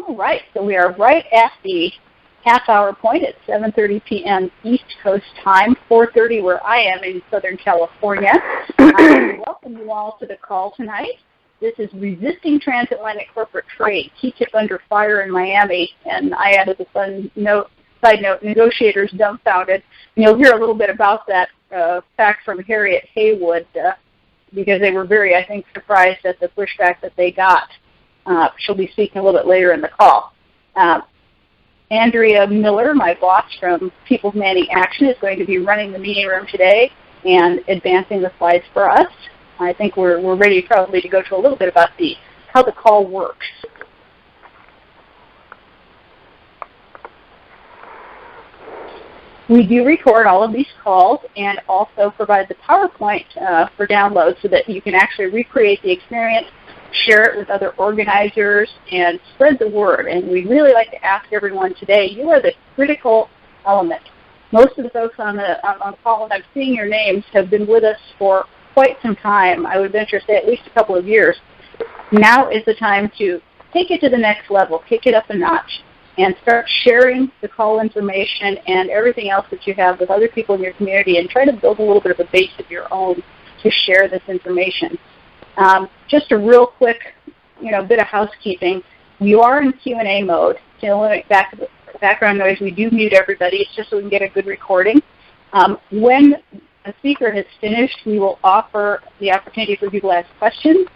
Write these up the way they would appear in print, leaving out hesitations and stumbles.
All right, so we are right at the half-hour point at 7:30 p.m. East Coast time, 4:30 where I am in Southern California. I welcome you all to the call tonight. This is Resisting Transatlantic Corporate Trade, TTIP under fire in Miami, and I added a side note, negotiators dumbfounded. And you'll hear a little bit about that fact from Harriet Haywood because they were very, I think, surprised at the pushback that they got. She'll be speaking a little bit later in the call. Andrea Miller, my boss from People Demanding Action, is going to be running the meeting room today and advancing the slides for us. I think we're ready probably to go to a little bit about how the call works. We do record all of these calls and also provide the PowerPoint for download so that you can actually recreate the experience, share it with other organizers, and spread the word. And we'd really like to ask everyone today, you are the critical element. Most of the folks on the call, and I'm seeing your names, have been with us for quite some time. I would venture to say at least a couple of years. Now is the time to take it to the next level, kick it up a notch, and start sharing the call information and everything else that you have with other people in your community, and try to build a little bit of a base of your own to share this information. Just a real quick, bit of housekeeping. You are in Q&A mode. To eliminate background noise, we do mute everybody. It's just so we can get a good recording. When a speaker has finished, we will offer the opportunity for people to ask questions.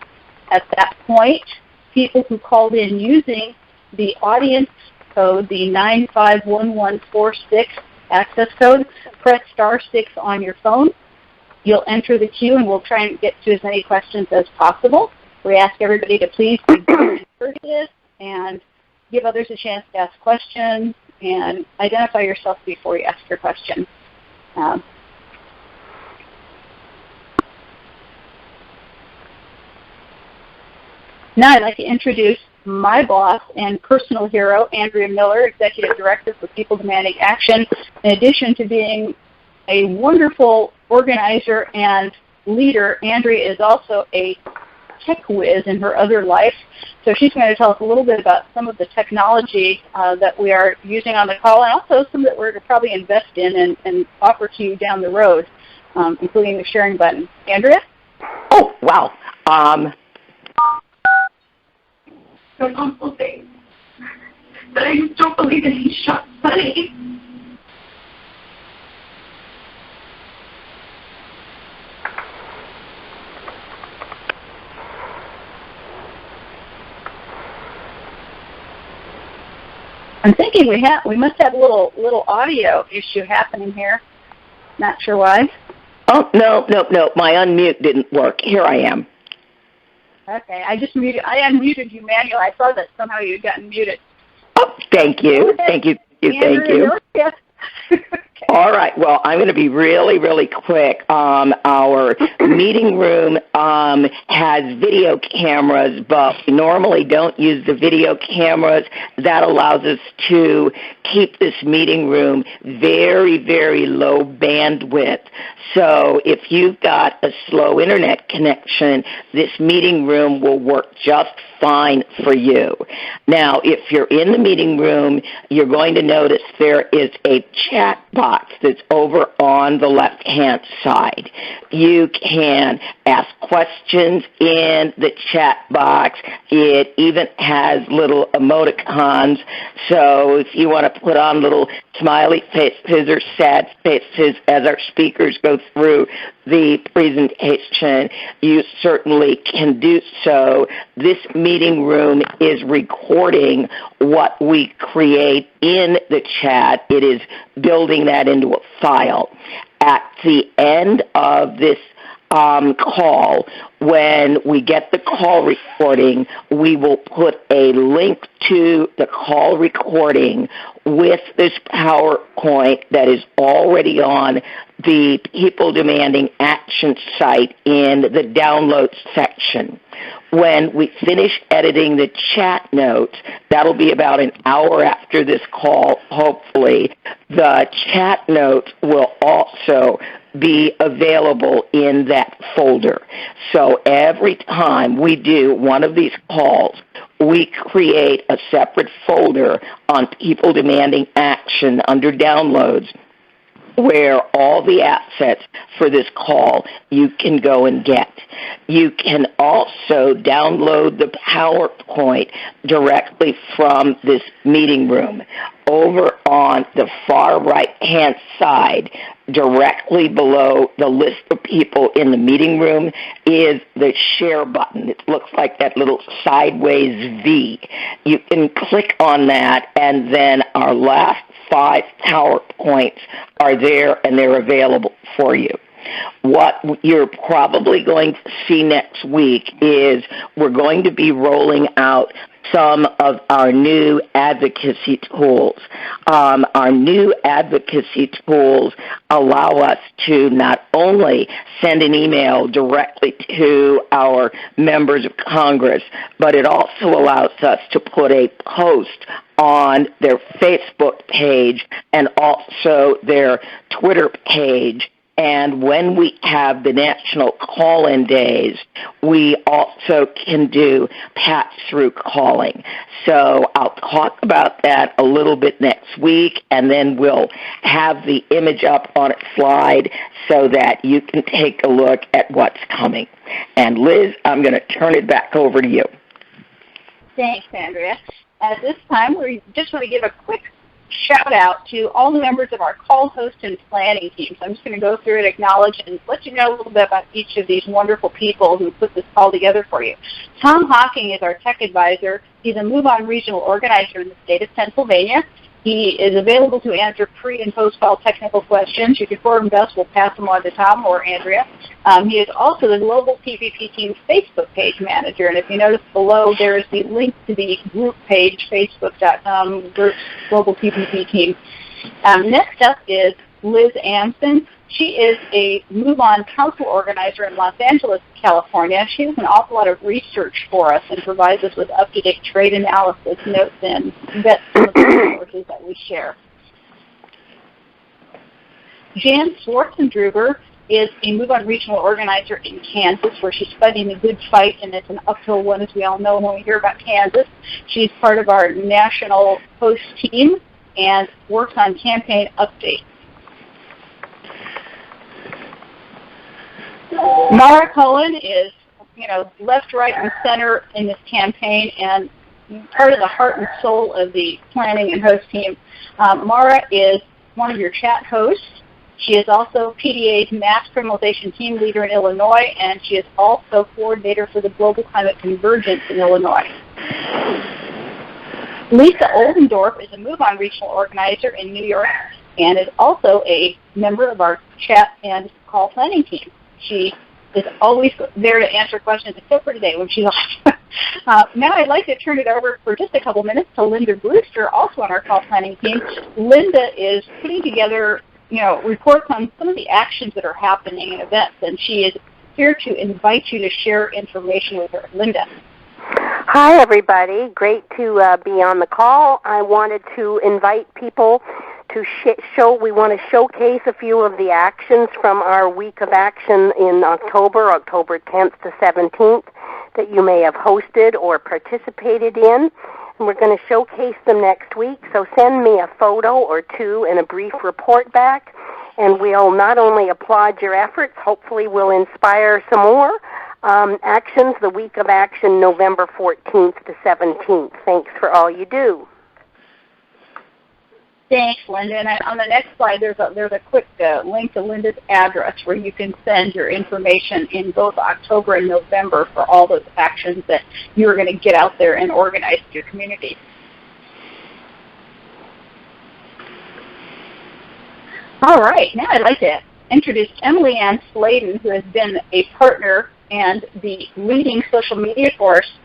At that point, people who called in using the audience code, the 951146 access code, press *6 on your phone. You'll enter the queue, and we'll try and get to as many questions as possible. We ask everybody to please be courteous and give others a chance to ask questions, and identify yourself before you ask your question. Now I'd like to introduce my boss and personal hero, Andrea Miller, Executive Director for People Demanding Action. In addition to being a wonderful organizer and leader, Andrea is also a tech whiz in her other life. So she's going to tell us a little bit about some of the technology that we are using on the call, and also some that we're going to probably invest in and offer to you down the road, including the sharing button. Andrea? Oh, wow. An awful thing. But I just don't believe that he shot Sonny. I'm thinking we must have a little audio issue happening here. Not sure why. Oh, no. My unmute didn't work. Here I am. Okay, I unmuted you manually. I saw that somehow you had gotten muted. Oh, thank you. Thank you. Yes. Okay. All right. Well, I'm going to be really, really quick. Our meeting room has video cameras, but we normally don't use the video cameras. That allows us to keep this meeting room very, very low bandwidth. So if you've got a slow internet connection, this meeting room will work just fine for you. Now, if you're in the meeting room, you're going to notice there is a chat box that's over on the left-hand side. You can ask questions in the chat box. It even has little emoticons, so if you want to put on little smiley faces or sad faces as our speakers go through the presentation, you certainly can do so. This meeting room is recording what we create in the chat. It is building that into a file. At the end of this call, when we get the call recording, we will put a link to the call recording with this PowerPoint that is already on the People Demanding Action site in the downloads section. When we finish editing the chat notes, that'll be about an hour after this call, hopefully, the chat notes will also be available in that folder. So every time we do one of these calls, we create a separate folder on people demanding action under downloads where all the assets for this call you can go and get. You can also download the PowerPoint directly from this meeting room. Over on the far right-hand side, directly below the list of people in the meeting room, is the share button. It looks like that little sideways V. You can click on that, and then our last 5 PowerPoints are there, and they're available for you. What you're probably going to see next week is we're going to be rolling out some of our new advocacy tools. Our new advocacy tools allow us to not only send an email directly to our members of Congress, but it also allows us to put a post on their Facebook page and also their Twitter page. And when we have the national call-in days, we also can do pass-through calling. So I'll talk about that a little bit next week, and then we'll have the image up on a slide so that you can take a look at what's coming. And Liz, I'm going to turn it back over to you. Thanks, Andrea. At this time, we just want to give a quick shout out to all the members of our call host and planning team. So I'm just going to go through and acknowledge and let you know a little bit about each of these wonderful people who put this call together for you. Tom Hocking is our tech advisor. He's a Move On regional organizer in the state of Pennsylvania. He is available to answer pre- and post-call technical questions. You can forward them to us. We'll pass them on to Tom or Andrea. He is also the Global TPP Team's Facebook page manager. And if you notice below, there is the link to the group page, facebook.com, Global TPP Team. Next up is Liz Anson. She is a Move On Council organizer in Los Angeles, California. She does an awful lot of research for us and provides us with up-to-date trade analysis notes and vets some of the resources that we share. Jan Schwarzendruber is a Move On regional organizer in Kansas, where she's fighting the good fight, and it's an uphill one, as we all know when we hear about Kansas. She's part of our national host team and works on campaign updates. Mara Cohen is, left, right, and center in this campaign and part of the heart and soul of the planning and host team. Mara is one of your chat hosts. She is also PDA's mass criminalization team leader in Illinois, and she is also coordinator for the Global Climate Convergence in Illinois. Lisa Oldendorf is a Move On regional organizer in New York and is also a member of our chat and call planning team. She is always there to answer questions, except for today when she's off. Now I'd like to turn it over for just a couple minutes to Linda Brewster, also on our call planning team. Linda is putting together, reports on some of the actions that are happening in events, and she is here to invite you to share information with her. Linda. Hi, everybody. Great to be on the call. I wanted to invite people to we want to showcase a few of the actions from our week of action in October 10th to 17th, that you may have hosted or participated in. And we're going to showcase them next week. So send me a photo or two and a brief report back, and we'll not only applaud your efforts, hopefully we'll inspire some more actions the week of action, November 14th to 17th. Thanks for all you do. Thanks, Linda. And on the next slide, there's a quick link to Linda's address where you can send your information in both October and November for all those actions that you're going to get out there and organize in your community. All right. Now I'd like to introduce Emily Ann Sladen, who has been a partner and the leading social media force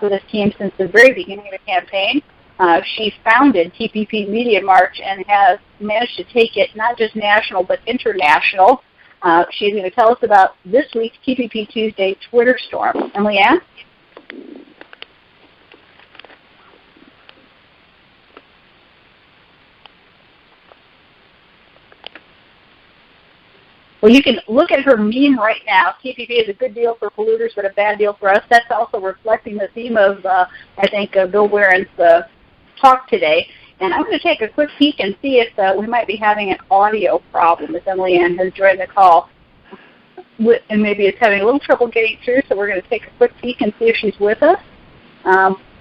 for this team since the very beginning of the campaign. She founded TPP Media March and has managed to take it not just national but international. She's going to tell us about this week's TPP Tuesday Twitter storm. Emily Ann? Well, you can look at her meme right now. TPP is a good deal for polluters, but a bad deal for us. That's also reflecting the theme of, I think, Bill Waren's talk today. And I'm going to take a quick peek and see if we might be having an audio problem, as Emily Ann has joined the call. And maybe it's having a little trouble getting through, so we're going to take a quick peek and see if she's with us.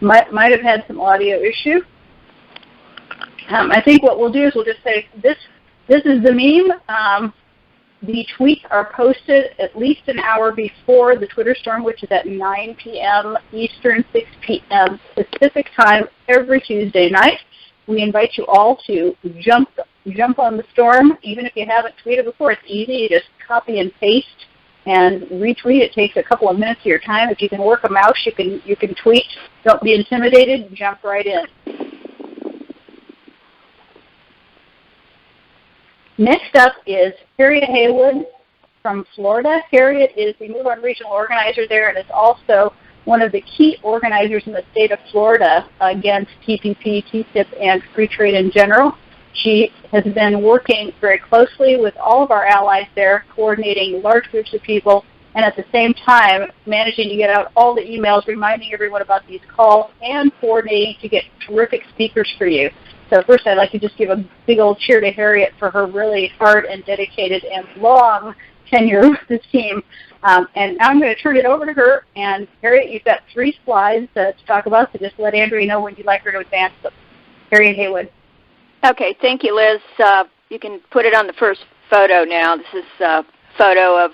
Might have had some audio issue. I think what we'll do is we'll just say, this is the meme. The tweets are posted at least an hour before the Twitter storm, which is at 9 p.m. Eastern, 6 p.m. Pacific time every Tuesday night. We invite you all to jump on the storm. Even if you haven't tweeted before, it's easy. You just copy and paste and retweet. It takes a couple of minutes of your time. If you can work a mouse, you can tweet. Don't be intimidated. Jump right in. Next up is Harriet Haywood from Florida. Harriet is the Move On regional organizer there and is also one of the key organizers in the state of Florida against TPP, TTIP, and free trade in general. She has been working very closely with all of our allies there, coordinating large groups of people, and at the same time managing to get out all the emails reminding everyone about these calls and coordinating to get terrific speakers for you. So first I'd like to just give a big old cheer to Harriet for her really hard and dedicated and long tenure with this team. And now I'm going to turn it over to her. And Harriet, you've got 3 slides to talk about, so just let Andrea know when you'd like her to advance them. Harriet Haywood. Okay, thank you, Liz. You can put it on the first photo now. This is a photo of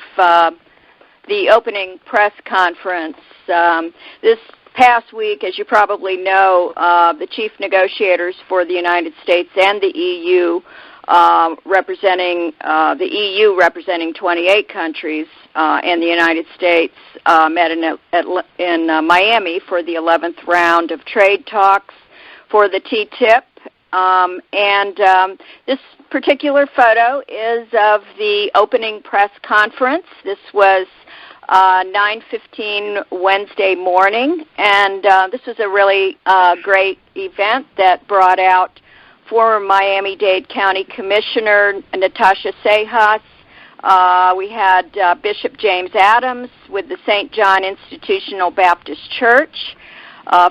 the opening press conference. This past week, as you probably know, the chief negotiators for the United States and the EU, representing 28 countries, and the United States met in Miami for the 11th round of trade talks for the TTIP. This particular photo is of the opening press conference. This was 9:15 Wednesday morning, and this was a really great event that brought out former Miami-Dade County Commissioner Natasha Sejas. We had Bishop James Adams with the St. John Institutional Baptist Church,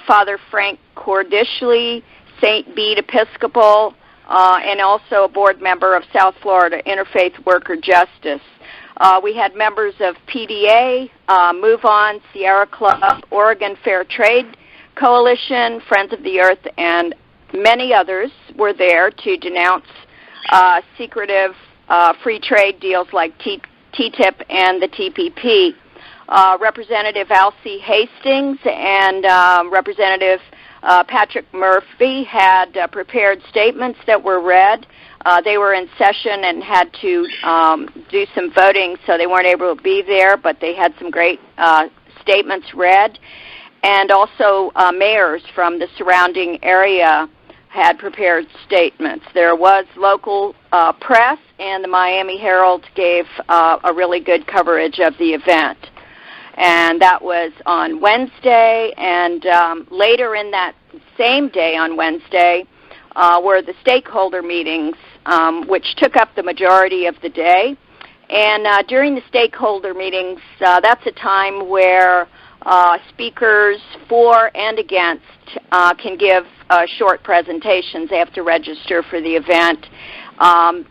Father Frank Cordishley, St. Bede Episcopal, and also a board member of South Florida Interfaith Worker Justice. We had members of PDA, Move On, Sierra Club, Oregon Fair Trade Coalition, Friends of the Earth, and many others were there to denounce secretive free trade deals like TTIP and the TPP. Representative Alcee Hastings and Representative Patrick Murphy had prepared statements that were read. They were in session and had to do some voting, so they weren't able to be there, but they had some great statements read. And also mayors from the surrounding area had prepared statements. There was local press, and the Miami Herald gave a really good coverage of the event. And that was on Wednesday, and later in that same day on Wednesday were the stakeholder meetings, which took up the majority of the day. And during the stakeholder meetings, that's a time where speakers for and against can give short presentations. They have to register for the event.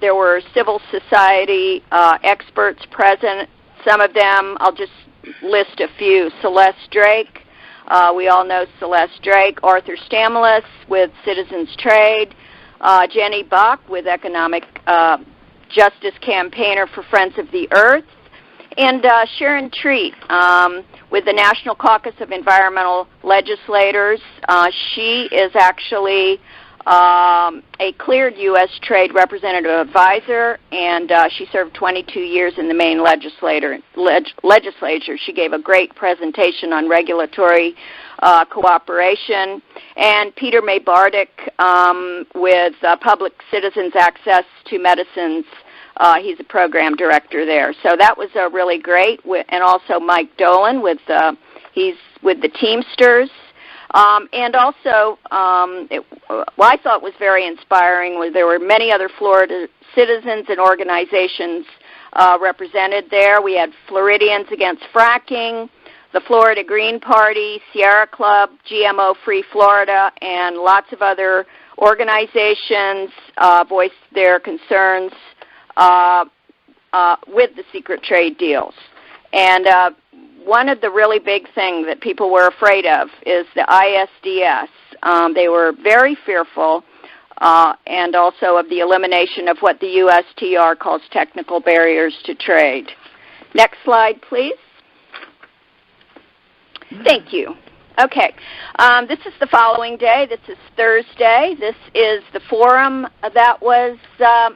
There were civil society experts present. Some of them, I'll just list a few. Celeste Drake, we all know Celeste Drake. Arthur Stamoulis with Citizens Trade. Jenny Buck with Economic Justice Campaigner for Friends of the Earth. And Sharon Treat with the National Caucus of Environmental Legislators. She is actually a cleared U.S. Trade Representative Advisor, and she served 22 years in the Maine legislature. She gave a great presentation on regulatory cooperation. And Peter May Bardick with Public Citizens Access to Medicines. He's a program director there. So that was really great. And also Mike Dolan he's with the Teamsters. And also, what I thought was very inspiring was there were many other Florida citizens and organizations represented there. We had Floridians Against Fracking, the Florida Green Party, Sierra Club, GMO Free Florida, and lots of other organizations voiced their concerns with the secret trade deals. And one of the really big things that people were afraid of is the ISDS. They were very fearful, and also of the elimination of what the USTR calls technical barriers to trade. Next slide, please. Thank you. Okay, this is the following day. This is Thursday. This is the forum that was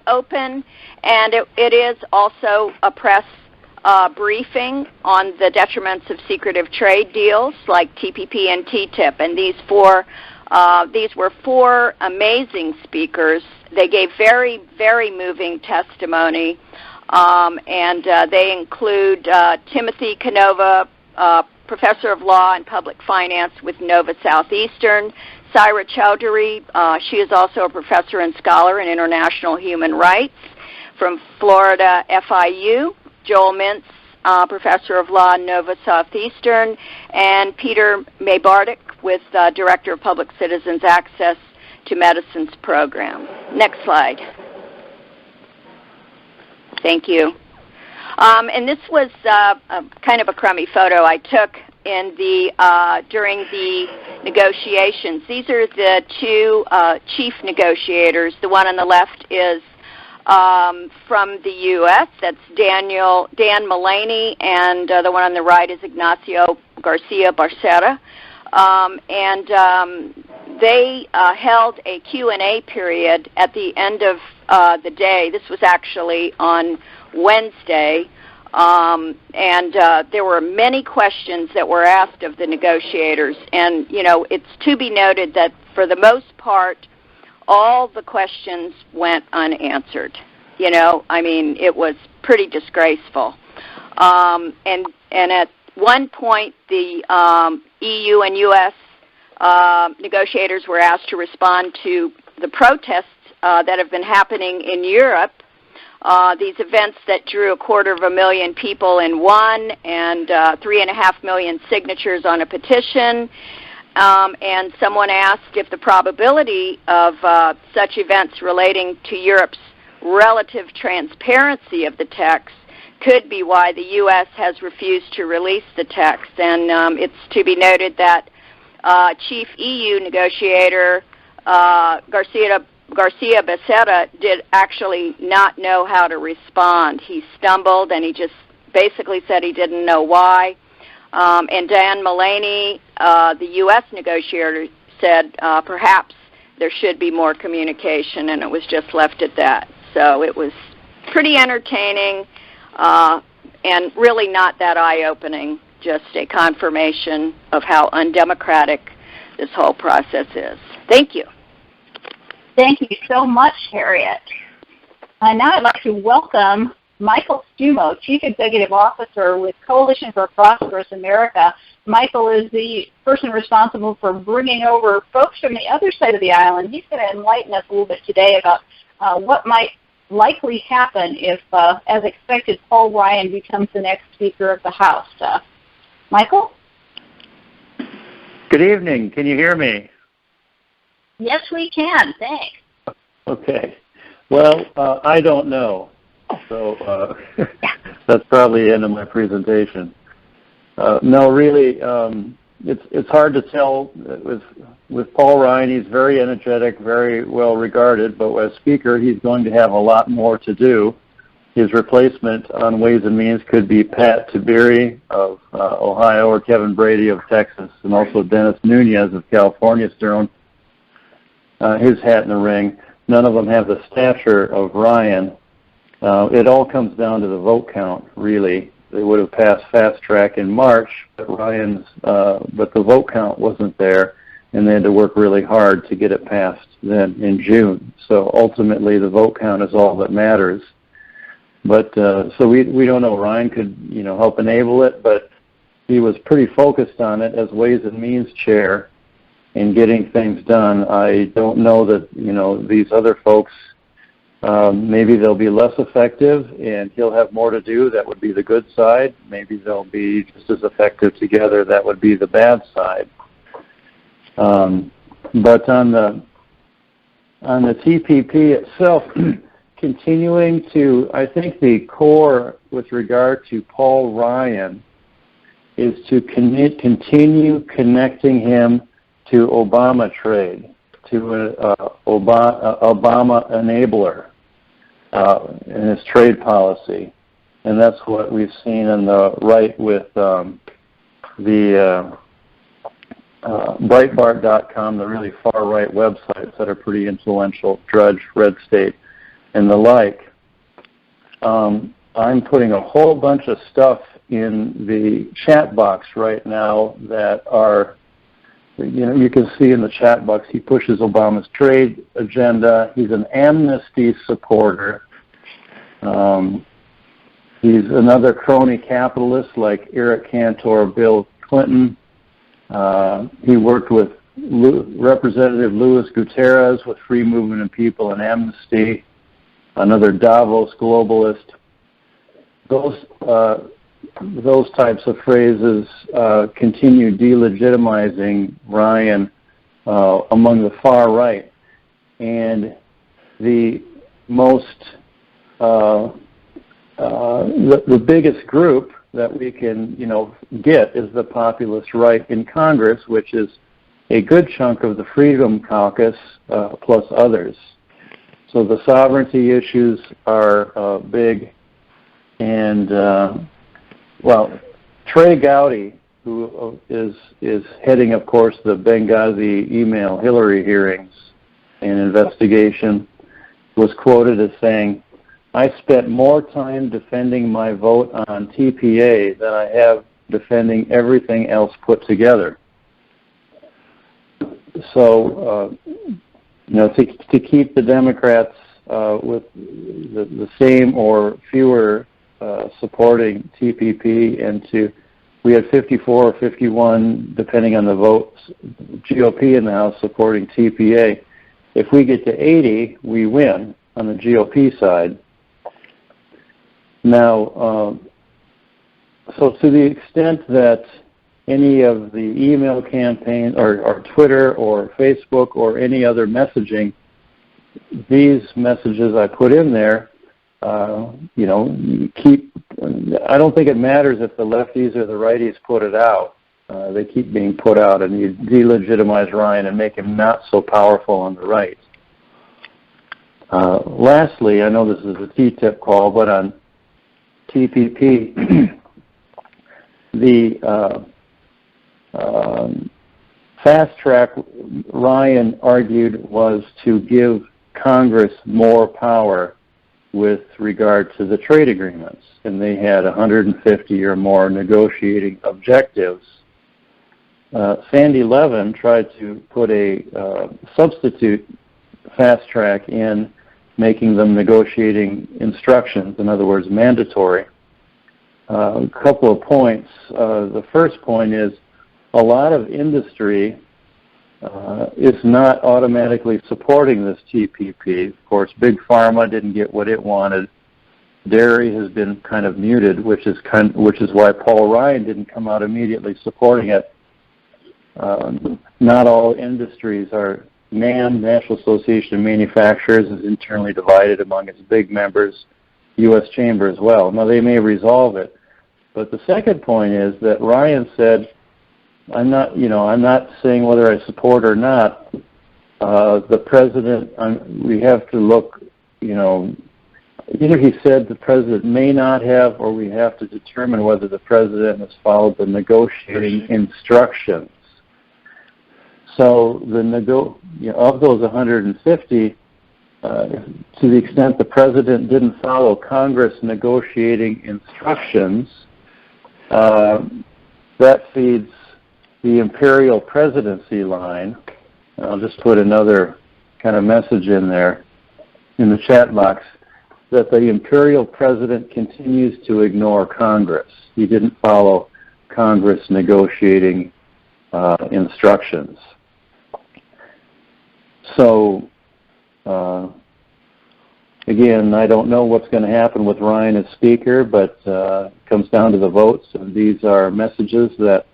open, and it is also a press briefing on the detriments of secretive trade deals like TPP and TTIP. And these were four amazing speakers. They gave very, very moving testimony, and they include Timothy Canova, Professor of Law and Public Finance with Nova Southeastern, Saira Chowdhury. She is also a professor and scholar in international human rights from Florida FIU. Joel Mintz, Professor of Law, Nova Southeastern, and Peter Maybardik with Director of Public Citizens Access to Medicines Program. Next slide. Thank you. And this was kind of a crummy photo I took in during the negotiations. These are the two chief negotiators. The one on the left is from the U.S., that's Dan Mullaney, and the one on the right is Ignacio Garcia Barcera. They held a Q&A period at the end of the day. This was actually on Wednesday, and there were many questions that were asked of the negotiators. And, you know, it's to be noted that for the most part, all the questions went unanswered. You know, I mean, it was pretty disgraceful. And at one point, the EU and U.S. Negotiators were asked to respond to the protests that have been happening in Europe, these events that drew 250,000 people in one and 3.5 million signatures on a petition. And someone asked if the probability of such events relating to Europe's relative transparency of the text could be why the U.S. has refused to release the text. And it's to be noted that Chief EU Negotiator Garcia Becerra did actually not know how to respond. He stumbled, and he just basically said he didn't know why. And Dan Mullaney, the U.S. negotiator, said perhaps there should be more communication, and it was just left at that. So it was pretty entertaining and really not that eye-opening, just a confirmation of how undemocratic this whole process is. Thank you. Thank you so much, Harriet. Now I'd like to welcome Michael Stumo, Chief Executive Officer with Coalition for a Prosperous America. Michael is the person responsible for bringing over folks from the other side of the island. He's going to enlighten us a little bit today about what might likely happen if, as expected, Paul Ryan becomes the next Speaker of the House. Michael? Good evening. Can you hear me? Yes, we can. Thanks. Okay. Well, I don't know. So that's probably the end of my presentation. No, really, it's hard to tell. With Paul Ryan, he's very energetic, very well regarded, but as Speaker, he's going to have a lot more to do. His replacement on Ways and Means could be Pat Tiberi of Ohio or Kevin Brady of Texas, and also Dennis Nunez of California is throwing his hat in the ring. None of them have the stature of Ryan. It all comes down to the vote count, really. They would have passed fast track in March, but but the vote count wasn't there, and they had to work really hard to get it passed then in June. So ultimately, the vote count is all that matters. But so we don't know. Ryan could help enable it, but he was pretty focused on it as Ways and Means chair in getting things done. I don't know that these other folks Maybe they'll be less effective and he'll have more to do. That would be the good side. Maybe they'll be just as effective together. That would be the bad side. But on the TPP itself, continuing to, I think the core with regard to Paul Ryan is to continue connecting him to Obama trade, to an Obama enabler in his trade policy. And that's what we've seen on the right with the Breitbart.com, the really far-right websites that are pretty influential, Drudge, Red State, and the like. I'm putting a whole bunch of stuff in the chat box right now that are, you can see in the chat box, he pushes Obama's trade agenda. He's an amnesty supporter. He's another crony capitalist like Eric Cantor, Bill Clinton. He worked with Representative Luis Gutierrez with Free Movement of People and Amnesty, another Davos globalist. Those types of phrases continue delegitimizing Ryan among the far right. And the most, the biggest group that we can, get is the populist right in Congress, which is a good chunk of the Freedom Caucus plus others. So the sovereignty issues are big. And, Trey Gowdy, who is heading, of course, the Benghazi email Hillary hearings and investigation, was quoted as saying, "I spent more time defending my vote on TPA than I have defending everything else put together." So, to keep the Democrats with the same or fewer supporting TPP, and we had 54 or 51, depending on the votes, GOP in the House supporting TPA. If we get to 80, we win on the GOP side. Now, so to the extent that any of the email campaign or Twitter or Facebook or any other messaging, these messages I put in there, I don't think it matters if the lefties or the righties put it out. They keep being put out, and you delegitimize Ryan and make him not so powerful on the right. Lastly, I know this is a TTIP call, but on TPP, the fast track Ryan argued was to give Congress more power with regard to the trade agreements, and they had 150 or more negotiating objectives. Sandy Levin tried to put a substitute fast track in, making them negotiating instructions, in other words, mandatory. A couple of points. The first point is a lot of industry is not automatically supporting this TPP. Of course, Big Pharma didn't get what it wanted. Dairy has been kind of muted, which is why Paul Ryan didn't come out immediately supporting it. Not all industries are. NAM, National Association of Manufacturers, is internally divided among its big members. U.S. Chamber as well. Now, they may resolve it. But the second point is that Ryan said, I'm not saying whether I support or not. The president, we have to look, either he said the president may not have, or we have to determine whether the president has followed the negotiating instructions. So of those 150, to the extent the president didn't follow Congress negotiating instructions, that feeds the imperial presidency line. I'll just put another kind of message in there in the chat box, that the imperial president continues to ignore Congress. He didn't follow Congress negotiating instructions. So again, I don't know what's going to happen with Ryan as Speaker, but it comes down to the votes, and these are messages that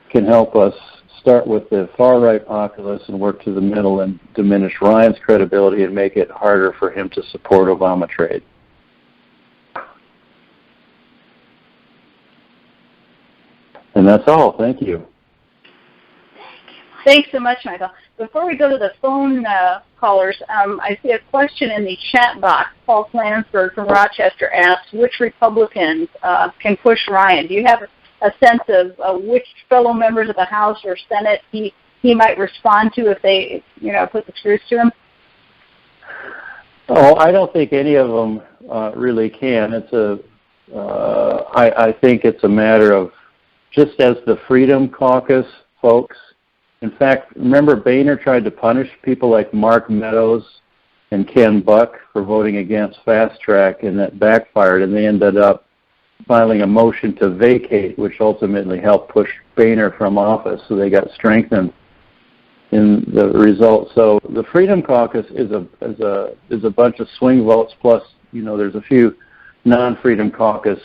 can help us start with the far-right populace and work to the middle and diminish Ryan's credibility and make it harder for him to support Obama trade. And that's all. Thank you. Thanks so much, Michael. Before we go to the phone callers, I see a question in the chat box. Paul Flansburgh from Rochester asks, which Republicans can push Ryan? Do you have a sense of which fellow members of the House or Senate he might respond to if they, put the screws to him? Oh, I don't think any of them really can. I think it's a matter of, just as the Freedom Caucus folks. In fact, remember Boehner tried to punish people like Mark Meadows and Ken Buck for voting against Fast Track, and that backfired, and they ended up filing a motion to vacate, which ultimately helped push Boehner from office, so they got strengthened in the result. So the Freedom Caucus is a bunch of swing votes, plus there's a few non-Freedom Caucus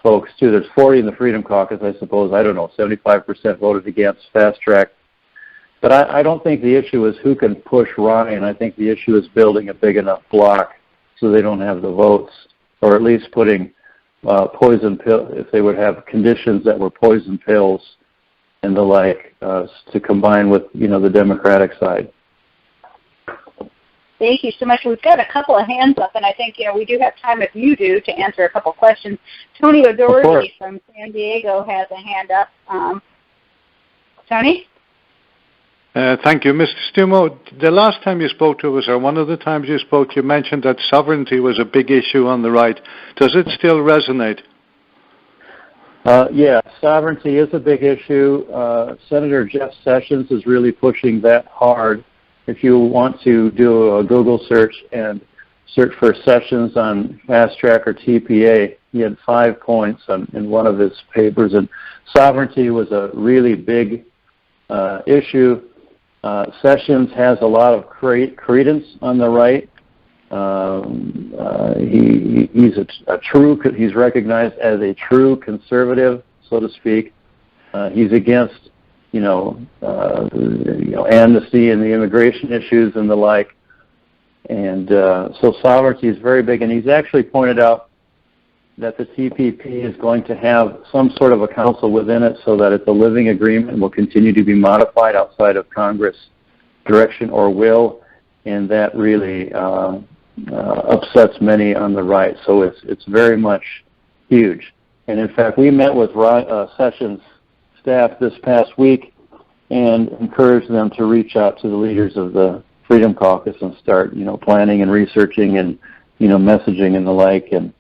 folks too. There's 40 in the Freedom Caucus, I suppose. I don't know, 75% voted against Fast Track. But I don't think the issue is who can push Ryan. I think the issue is building a big enough block so they don't have the votes, or at least putting poison pill, if they would have conditions that were poison pills and the like, to combine with the Democratic side. Thank you so much. We've got a couple of hands up, and I think we do have time, if you do, to answer a couple questions. Tony O'Doherty from San Diego has a hand up. Tony? Thank you. Mr. Stumo, the last time you spoke to us, or one of the times you spoke, you mentioned that sovereignty was a big issue on the right. Does it still resonate? Yeah, sovereignty is a big issue. Senator Jeff Sessions is really pushing that hard. If you want to do a Google search and search for Sessions on Fast Track or TPA, he had 5 points in one of his papers, and sovereignty was a really big issue. Sessions has a lot of credence on the right. He's recognized as a true conservative, so to speak. He's against, amnesty and the immigration issues and the like. And so sovereignty is very big. And he's actually pointed out that the TPP is going to have some sort of a council within it so that it's a living agreement and will continue to be modified outside of Congress direction or will, and that really upsets many on the right. So it's very much huge. And in fact, we met with Sessions staff this past week and encouraged them to reach out to the leaders of the Freedom Caucus and start, planning and researching and, messaging and the like, and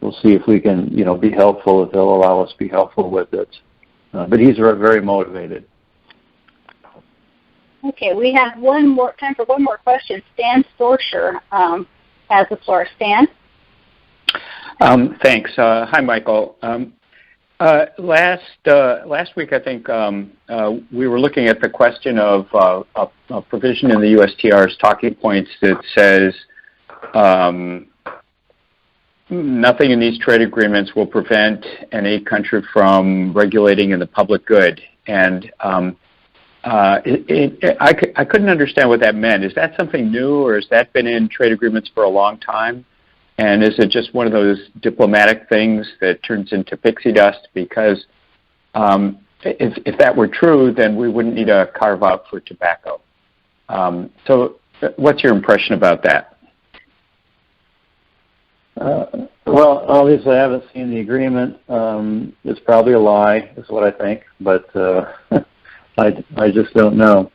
we'll see if we can, be helpful, if they'll allow us to be helpful with it. But he's very motivated. Okay, we have time for one more question. Stan Storcher has the floor. Stan? Thanks. Hi, Michael. Last week, I think, we were looking at the question of a provision in the USTR's talking points that says nothing in these trade agreements will prevent any country from regulating in the public good. And I couldn't understand what that meant. Is that something new, or has that been in trade agreements for a long time? And is it just one of those diplomatic things that turns into pixie dust? Because if that were true, then we wouldn't need a carve-out for tobacco. So what's your impression about that? Well, obviously I haven't seen the agreement. It's probably a lie, is what I think, but I just don't know.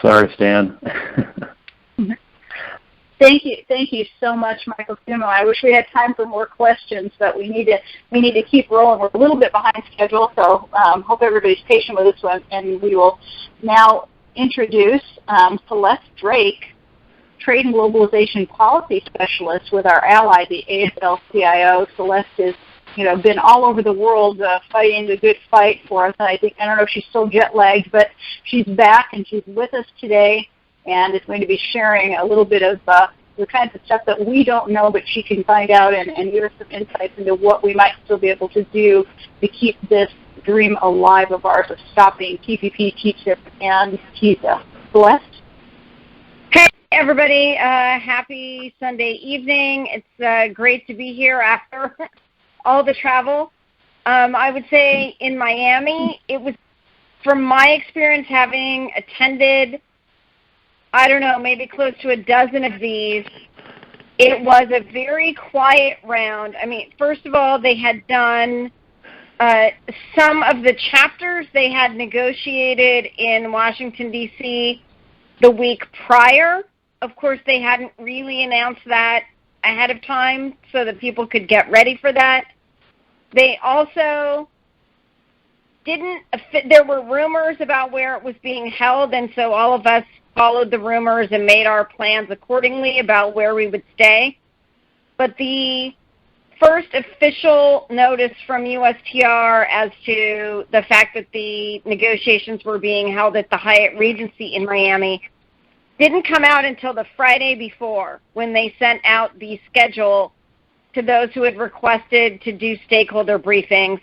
Sorry, Stan. Thank you so much, Michael Stumo. I wish we had time for more questions, but we need to keep rolling. We're a little bit behind schedule, so hope everybody's patient with this one. And we will now introduce Celeste Drake, Trade and Globalization Policy Specialist with our ally, the AFL-CIO. Celeste has been all over the world fighting the good fight for us. I don't know if she's still jet lagged, but she's back and she's with us today, and is going to be sharing a little bit of the kinds of stuff that we don't know, but she can find out and give us some insights into what we might still be able to do to keep this dream alive of ours of stopping TPP, TTIP, and TISA. Celeste? Hey, everybody. Happy Sunday evening. It's great to be here after all the travel. I would say in Miami, it was, from my experience having attended, I don't know, maybe close to a dozen of these, it was a very quiet round. I mean, first of all, they had done some of the chapters they had negotiated in Washington, D.C. the week prior. Of course, they hadn't really announced that ahead of time so that people could get ready for that. They also there were rumors about where it was being held, and so all of us followed the rumors and made our plans accordingly about where we would stay. But the first official notice from USTR as to the fact that the negotiations were being held at the Hyatt Regency in Miami didn't come out until the Friday before, when they sent out the schedule to those who had requested to do stakeholder briefings.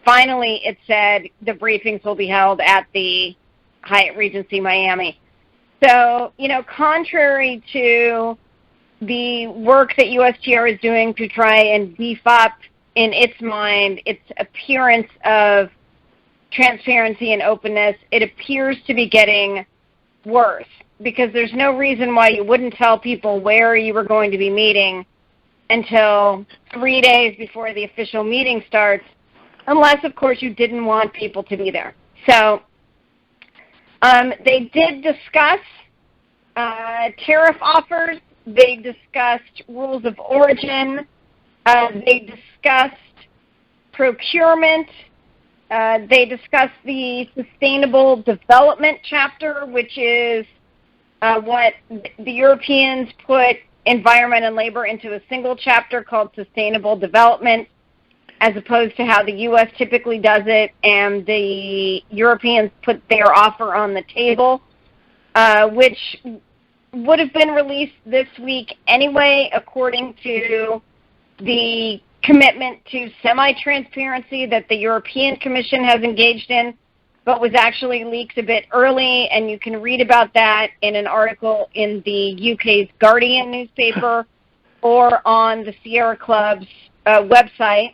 Finally, it said the briefings will be held at the Hyatt Regency Miami. So, you know, contrary to the work that USTR is doing to try and beef up, in its mind, its appearance of transparency and openness, it appears to be getting worse, because there's no reason why you wouldn't tell people where you were going to be meeting until 3 days before the official meeting starts, unless, of course, you didn't want people to be there. So they did discuss tariff offers. They discussed rules of origin. They discussed procurement. They discussed the sustainable development chapter, which is what the Europeans put environment and labor into a single chapter called sustainable development, as opposed to how the U.S. typically does it, and the Europeans put their offer on the table, which would have been released this week anyway, according to the commitment to semi-transparency that the European Commission has engaged in, but was actually leaked a bit early, and you can read about that in an article in the UK's Guardian newspaper or on the Sierra Club's website.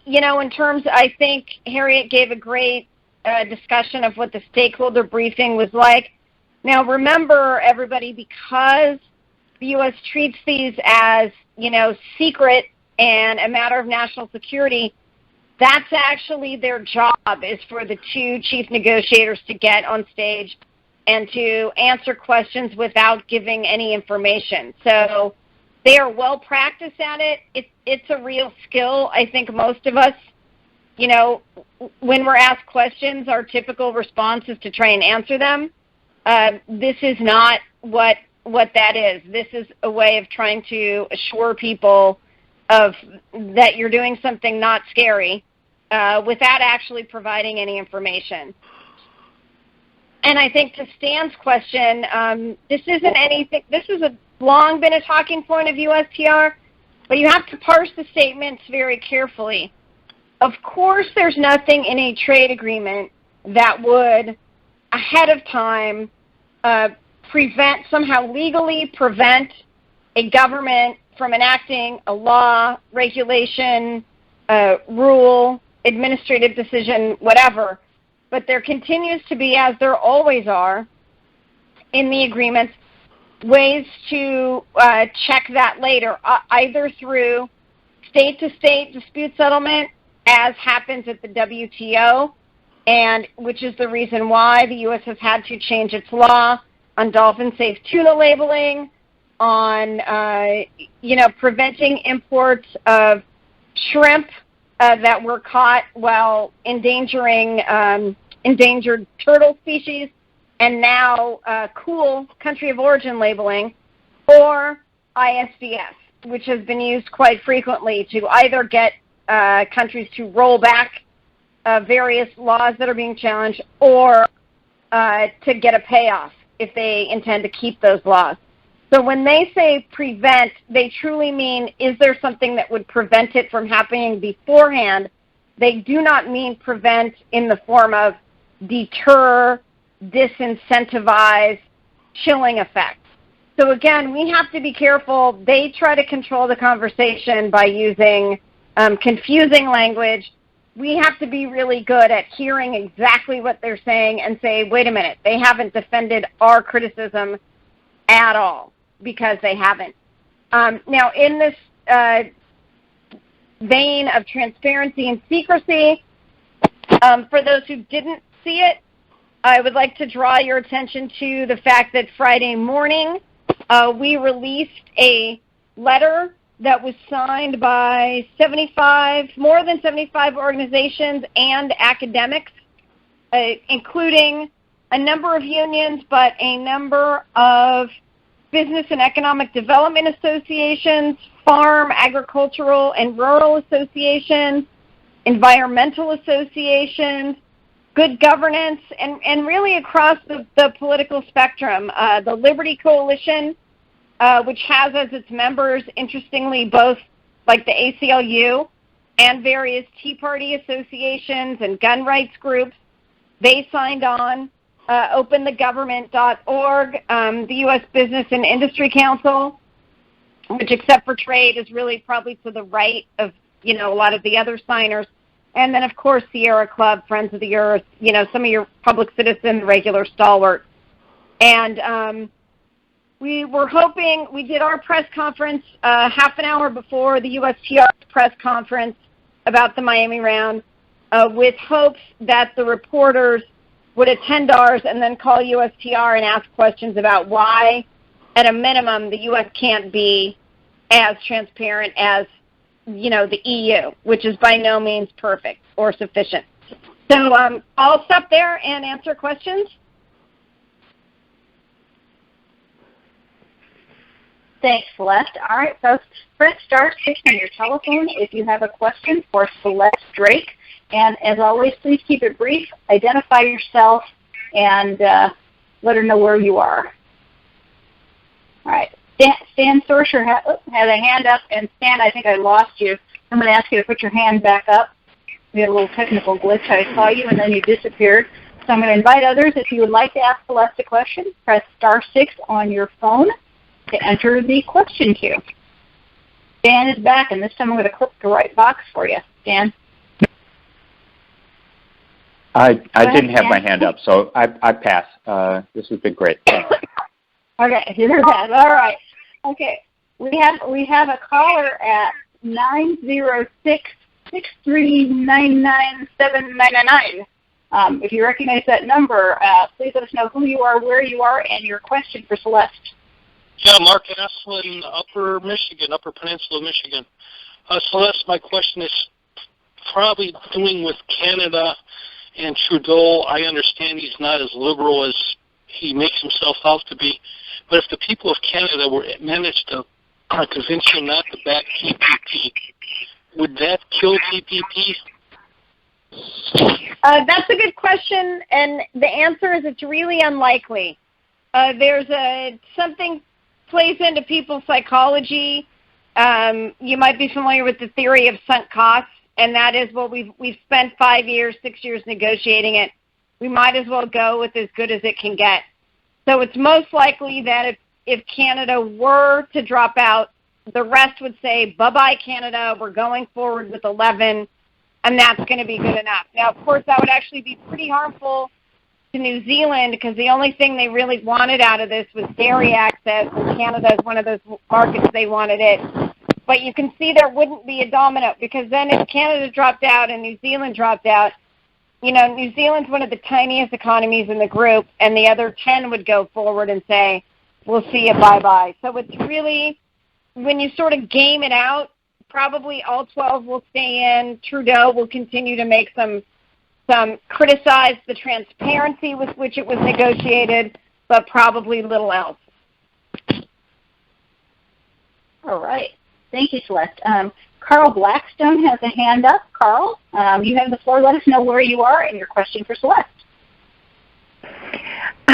You know, in terms, I think Harriet gave a great discussion of what the stakeholder briefing was like. Now, remember, everybody, because the U.S. treats these as, you know, secret and a matter of national security, that's actually their job, is for the two chief negotiators to get on stage and to answer questions without giving any information. So they are well practiced at it. It's a real skill. I think most of us, you know, when we're asked questions, our typical response is to try and answer them. This is not what that is. This is a way of trying to assure people of that you're doing something not scary without actually providing any information. And I think to Stan's question, this isn't anything. This has long been a talking point of USTR, but you have to parse the statements very carefully. Of course, there's nothing in a trade agreement that would, ahead of time, somehow legally prevent a government from enacting a law, regulation, rule, administrative decision, whatever. But there continues to be, as there always are in the agreements, ways to check that later, either through state-to-state dispute settlement, as happens at the WTO, and which is the reason why the U.S. has had to change its law on dolphin-safe tuna labeling, on preventing imports of shrimp that were caught while endangering endangered turtle species, and now cool country of origin labeling, or ISDS, which has been used quite frequently to either get countries to roll back various laws that are being challenged, or to get a payoff if they intend to keep those laws. So when they say prevent, they truly mean, is there something that would prevent it from happening beforehand? They do not mean prevent in the form of deter, disincentivize, chilling effect. So again, we have to be careful. They try to control the conversation by using confusing language. We have to be really good at hearing exactly what they're saying and say, wait a minute, they haven't defended our criticism at all, because they haven't. Now, in this vein of transparency and secrecy, for those who didn't see it, I would like to draw your attention to the fact that Friday morning we released a letter that was signed by more than 75 organizations and academics, including a number of unions, but a number of business and economic development associations, farm, agricultural, and rural associations, environmental associations, good governance, and really across the political spectrum. The Liberty Coalition, which has as its members, interestingly, both like the ACLU and various Tea Party associations and gun rights groups, they signed on. OpenTheGovernment.org, the U.S. Business and Industry Council, which except for trade is really probably to the right of, a lot of the other signers. And then, of course, Sierra Club, Friends of the Earth, some of your public citizen, regular stalwarts. And we were hoping, we did our press conference half an hour before the USTR press conference about the Miami round with hopes that the reporters would attend ours and then call USTR and ask questions about why, at a minimum, the U.S. can't be as transparent as, the EU, which is by no means perfect or sufficient. So I'll stop there and answer questions. Thanks, Celeste. All right, folks, press star 6 on your telephone if you have a question for Celeste Drake. And as always, please keep it brief, identify yourself, and let her know where you are. All right. Stan Sorsher had a hand up, and Stan, I think I lost you. I'm going to ask you to put your hand back up. We had a little technical glitch. I saw you, and then you disappeared. So I'm going to invite others. If you would like to ask Celeste a question, press star 6 on your phone to enter the question queue. Stan is back, and this time I'm going to click the right box for you. Stan? I didn't have my hand up, so I pass. This has been great. Okay, you heard that. All right. Okay, we have a caller at 906-6399799. If you recognize that number, please let us know who you are, where you are, and your question for Celeste. Yeah, Mark Aslin, Upper Peninsula, Michigan. Celeste, my question is probably doing with Canada and Trudeau. I understand he's not as liberal as he makes himself out to be. But if the people of Canada managed to convince you not to back TPP, would that kill TPP? That's a good question, and the answer is it's really unlikely. There's something plays into people's psychology. You might be familiar with the theory of sunk costs, and that is, well, we've spent 5 years, 6 years negotiating it. We might as well go with as good as it can get. So it's most likely that if Canada were to drop out, the rest would say, bye-bye, Canada, we're going forward with 11, and that's going to be good enough. Now, of course, that would actually be pretty harmful to New Zealand because the only thing they really wanted out of this was dairy access, and Canada is one of those markets they wanted it. But you can see there wouldn't be a domino because then if Canada dropped out and New Zealand dropped out, New Zealand's one of the tiniest economies in the group, and the other 10 would go forward and say, we'll see you, bye-bye. So it's really, when you sort of game it out, probably all 12 will stay in. Trudeau will continue to make some criticize the transparency with which it was negotiated, but probably little else. All right. Thank you, Celeste. Carl Blackstone has a hand up. Carl, you have the floor. Let us know where you are and your question for Celeste.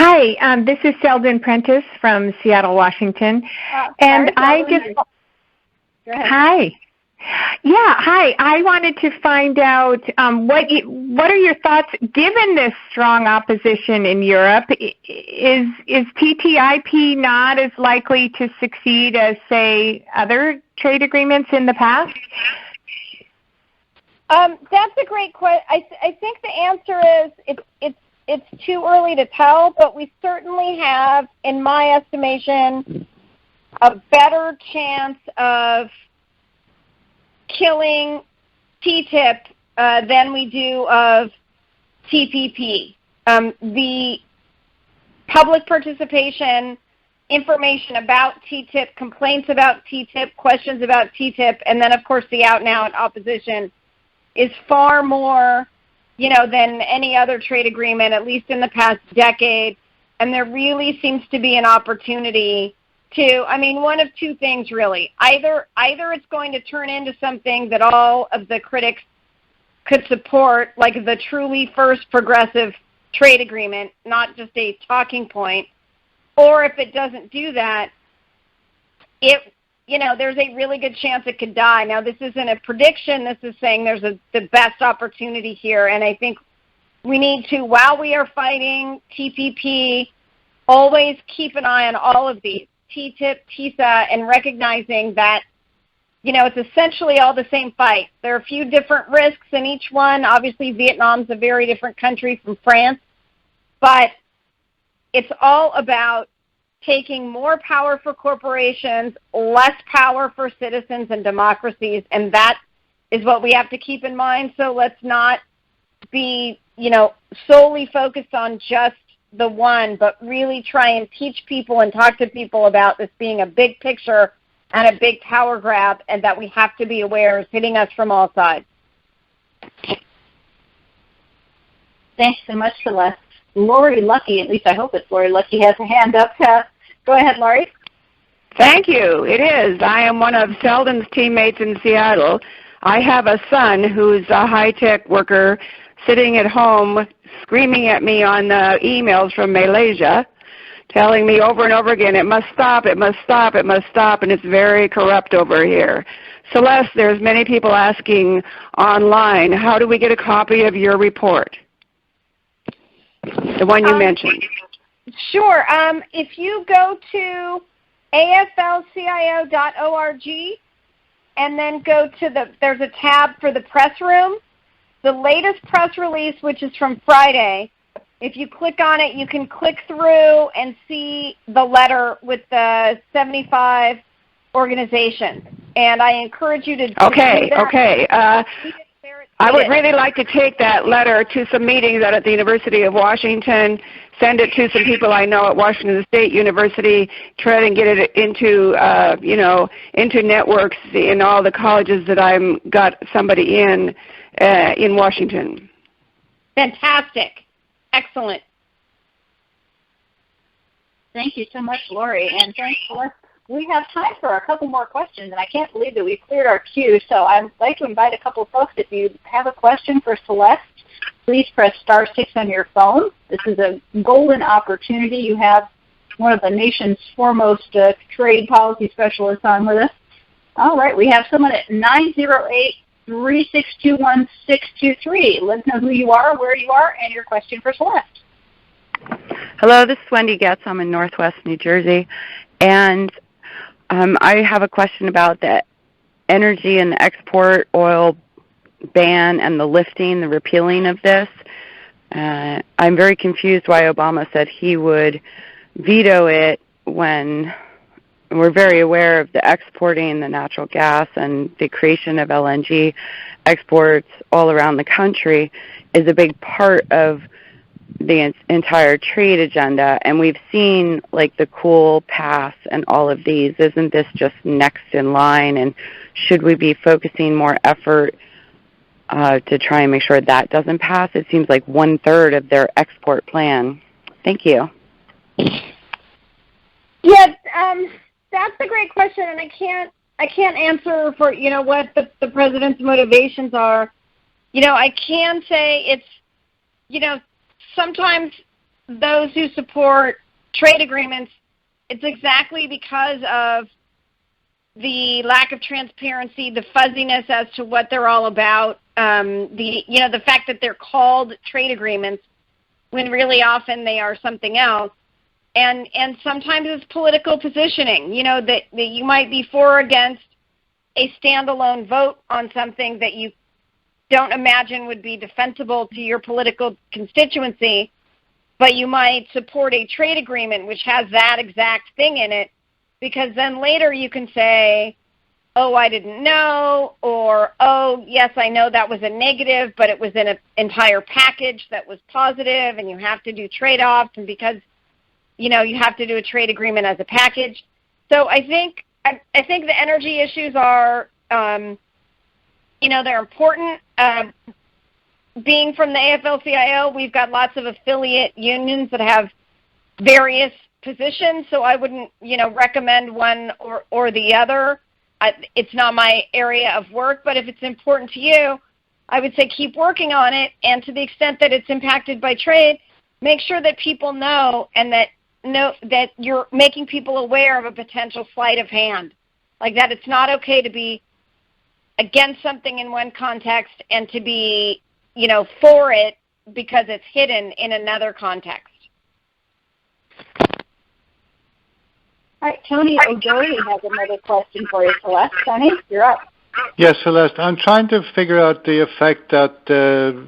Hi, this is Sheldon Prentice from Seattle, Washington, and I just. Go ahead. Hi. Yeah, hi. I wanted to find out what are your thoughts, given this strong opposition in Europe, is TTIP not as likely to succeed as, say, other trade agreements in the past? That's a great question. I think the answer is it's too early to tell, but we certainly have, in my estimation, a better chance of killing TTIP than we do of TPP. The public participation, information about TTIP, complaints about TTIP, questions about TTIP, and then, of course, the out-and-out opposition is far more, than any other trade agreement, at least in the past decade. And there really seems to be an opportunity to, one of two things really. Either it's going to turn into something that all of the critics could support, like the truly first progressive trade agreement, not just a talking point, or if it doesn't do that, there's a really good chance it could die. Now, this isn't a prediction. This is saying there's the best opportunity here, and I think we need to, while we are fighting TPP, always keep an eye on all of these, TTIP, TISA, and recognizing that, it's essentially all the same fight. There are a few different risks in each one. Obviously, Vietnam's a very different country from France, but it's all about taking more power for corporations, less power for citizens and democracies, and that is what we have to keep in mind. So let's not be, solely focused on just the one, but really try and teach people and talk to people about this being a big picture and a big power grab, and that we have to be aware is hitting us from all sides. Thanks so much, Celeste. Lori Lucky, at least I hope it's Lori Lucky, has a hand up. Go ahead, Lori. Thank you. It is. I am one of Sheldon's teammates in Seattle. I have a son who's a high-tech worker sitting at home screaming at me on emails from Malaysia, telling me over and over again, it must stop, it must stop, it must stop, and it's very corrupt over here. Celeste, there's many people asking online, how do we get a copy of your report? The one you mentioned. Sure. If you go to aflcio.org and then go to there's a tab for the press room, the latest press release, which is from Friday, if you click on it, you can click through and see the letter with the 75 organizations. And I encourage you to Okay. I would really like to take that letter to some meetings out at the University of Washington, send it to some people I know at Washington State University, try and get it into, into networks in all the colleges that I've got somebody in Washington. Fantastic. Excellent. Thank you so much, Lori, and thanks, Celeste. We have time for a couple more questions, and I can't believe that we've cleared our queue, so I'd like to invite a couple of folks. If you have a question for Celeste, please press *6 on your phone. This is a golden opportunity. You have one of the nation's foremost trade policy specialists on with us. All right, we have someone at 908-362-1623. Let us know who you are, where you are, and your question for Celeste. Hello, this is Wendy Getz. I'm in Northwest New Jersey, and I have a question about the energy and the export oil ban and the lifting, the repealing of this. I'm very confused why Obama said he would veto it when we're very aware of the exporting the natural gas and the creation of LNG exports all around the country is a big part of the entire trade agenda, and we've seen like the coal pass and all of these. Isn't this just next in line, and should we be focusing more effort to try and make sure that doesn't pass? It seems like 1/3 of their export plan. Thank you. Yes, that's a great question, and I can't answer for what the president's motivations are. I can say it's sometimes those who support trade agreements, it's exactly because of the lack of transparency, the fuzziness as to what they're all about, the fact that they're called trade agreements when really often they are something else. And sometimes it's political positioning, that you might be for or against a standalone vote on something that you don't imagine would be defensible to your political constituency, but you might support a trade agreement which has that exact thing in it, because then later you can say, oh, I didn't know, or, oh, yes, I know that was a negative, but it was in an entire package that was positive, and you have to do trade-offs, and because, you have to do a trade agreement as a package. So I think the energy issues are, they're important. Being from the AFL-CIO, we've got lots of affiliate unions that have various positions, so I wouldn't, recommend one or the other. It's not my area of work, but if it's important to you, I would say keep working on it, and to the extent that it's impacted by trade, make sure that people know and that you're making people aware of a potential sleight of hand, like that it's not okay to be against something in one context and to be, for it because it's hidden in another context. All right, Tony O'Doherty has another question for you, Celeste. Tony, you're up. Yes, Celeste. I'm trying to figure out the effect that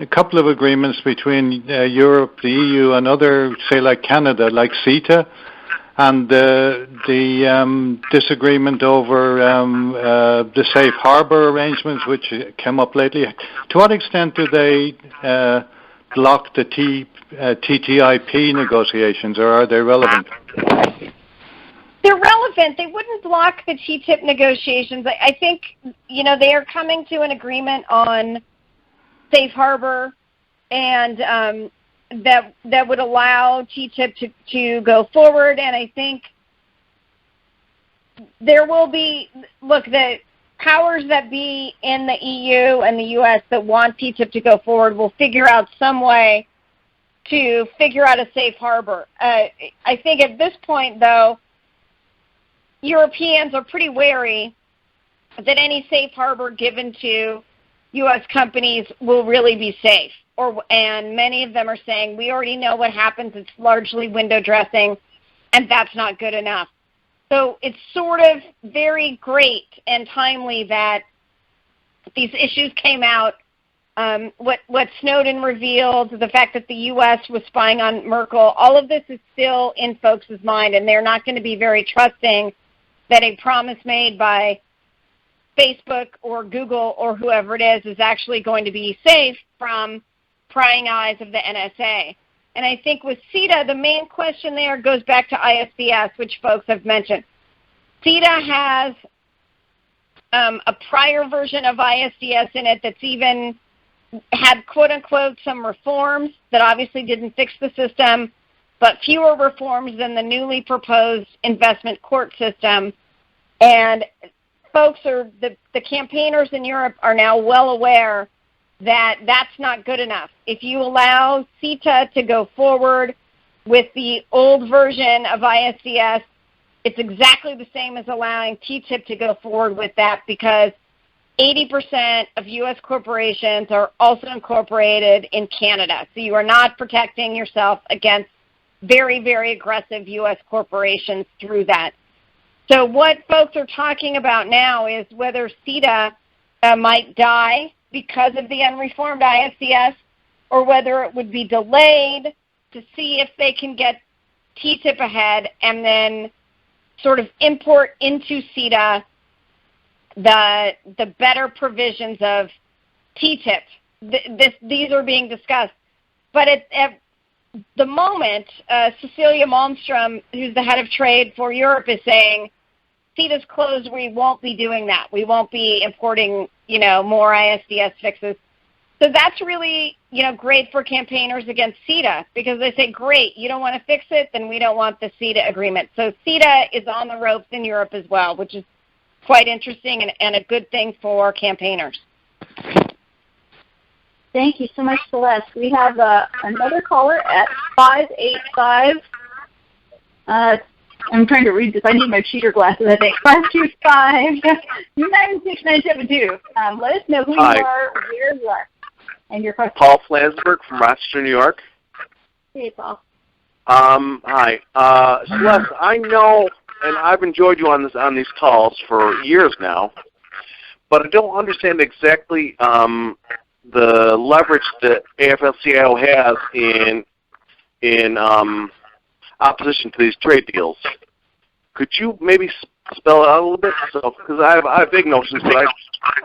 a couple of agreements between Europe, the EU, and other, say, like Canada, like CETA, and the disagreement over the safe harbor arrangements, which came up lately. To what extent do they block the TTIP negotiations, or are they relevant? They're relevant. They wouldn't block the TTIP negotiations. I think, they are coming to an agreement on safe harbor, and that would allow TTIP to go forward. And I think there will be, the powers that be in the EU and the U.S. that want TTIP to go forward will figure out some way to figure out a safe harbor. I think at this point, though, Europeans are pretty wary that any safe harbor given to U.S. companies will really be safe. And many of them are saying, we already know what happens. It's largely window dressing, and that's not good enough. So it's sort of very great and timely that these issues came out. What Snowden revealed, the fact that the U.S. was spying on Merkel, all of this is still in folks' mind, and they're not going to be very trusting that a promise made by Facebook or Google or whoever it is actually going to be safe from prying eyes of the NSA. And I think with CETA, the main question there goes back to ISDS, which folks have mentioned. CETA has a prior version of ISDS in it that's even had, quote-unquote, some reforms that obviously didn't fix the system, but fewer reforms than the newly proposed investment court system. And folks the campaigners in Europe are now well aware that that's not good enough. If you allow CETA to go forward with the old version of ISDS, it's exactly the same as allowing TTIP to go forward with that, because 80% of U.S. corporations are also incorporated in Canada. So you are not protecting yourself against very, very aggressive U.S. corporations through that. So what folks are talking about now is whether CETA might die because of the unreformed ISDS, or whether it would be delayed to see if they can get TTIP ahead and then sort of import into CETA the better provisions of TTIP. These are being discussed. But at the moment, Cecilia Malmström, who's the head of trade for Europe, is saying, CETA's closed, we won't be doing that. We won't be importing, more ISDS fixes. So that's really, great for campaigners against CETA, because they say, great, you don't want to fix it, then we don't want the CETA agreement. So CETA is on the ropes in Europe as well, which is quite interesting and a good thing for campaigners. Thank you so much, Celeste. We have another caller at 585. I'm trying to read this. I need my cheater glasses, I think. 525-96972. Let us know who you are, where you are, and your question. Paul Flansburgh from Rochester, New York. Hey, Paul. Hi. Celeste, I know, and I've enjoyed you on these calls for years now, but I don't understand exactly the leverage that AFL-CIO has in opposition to these trade deals. Could you maybe spell it out a little bit? Because I have big notions, but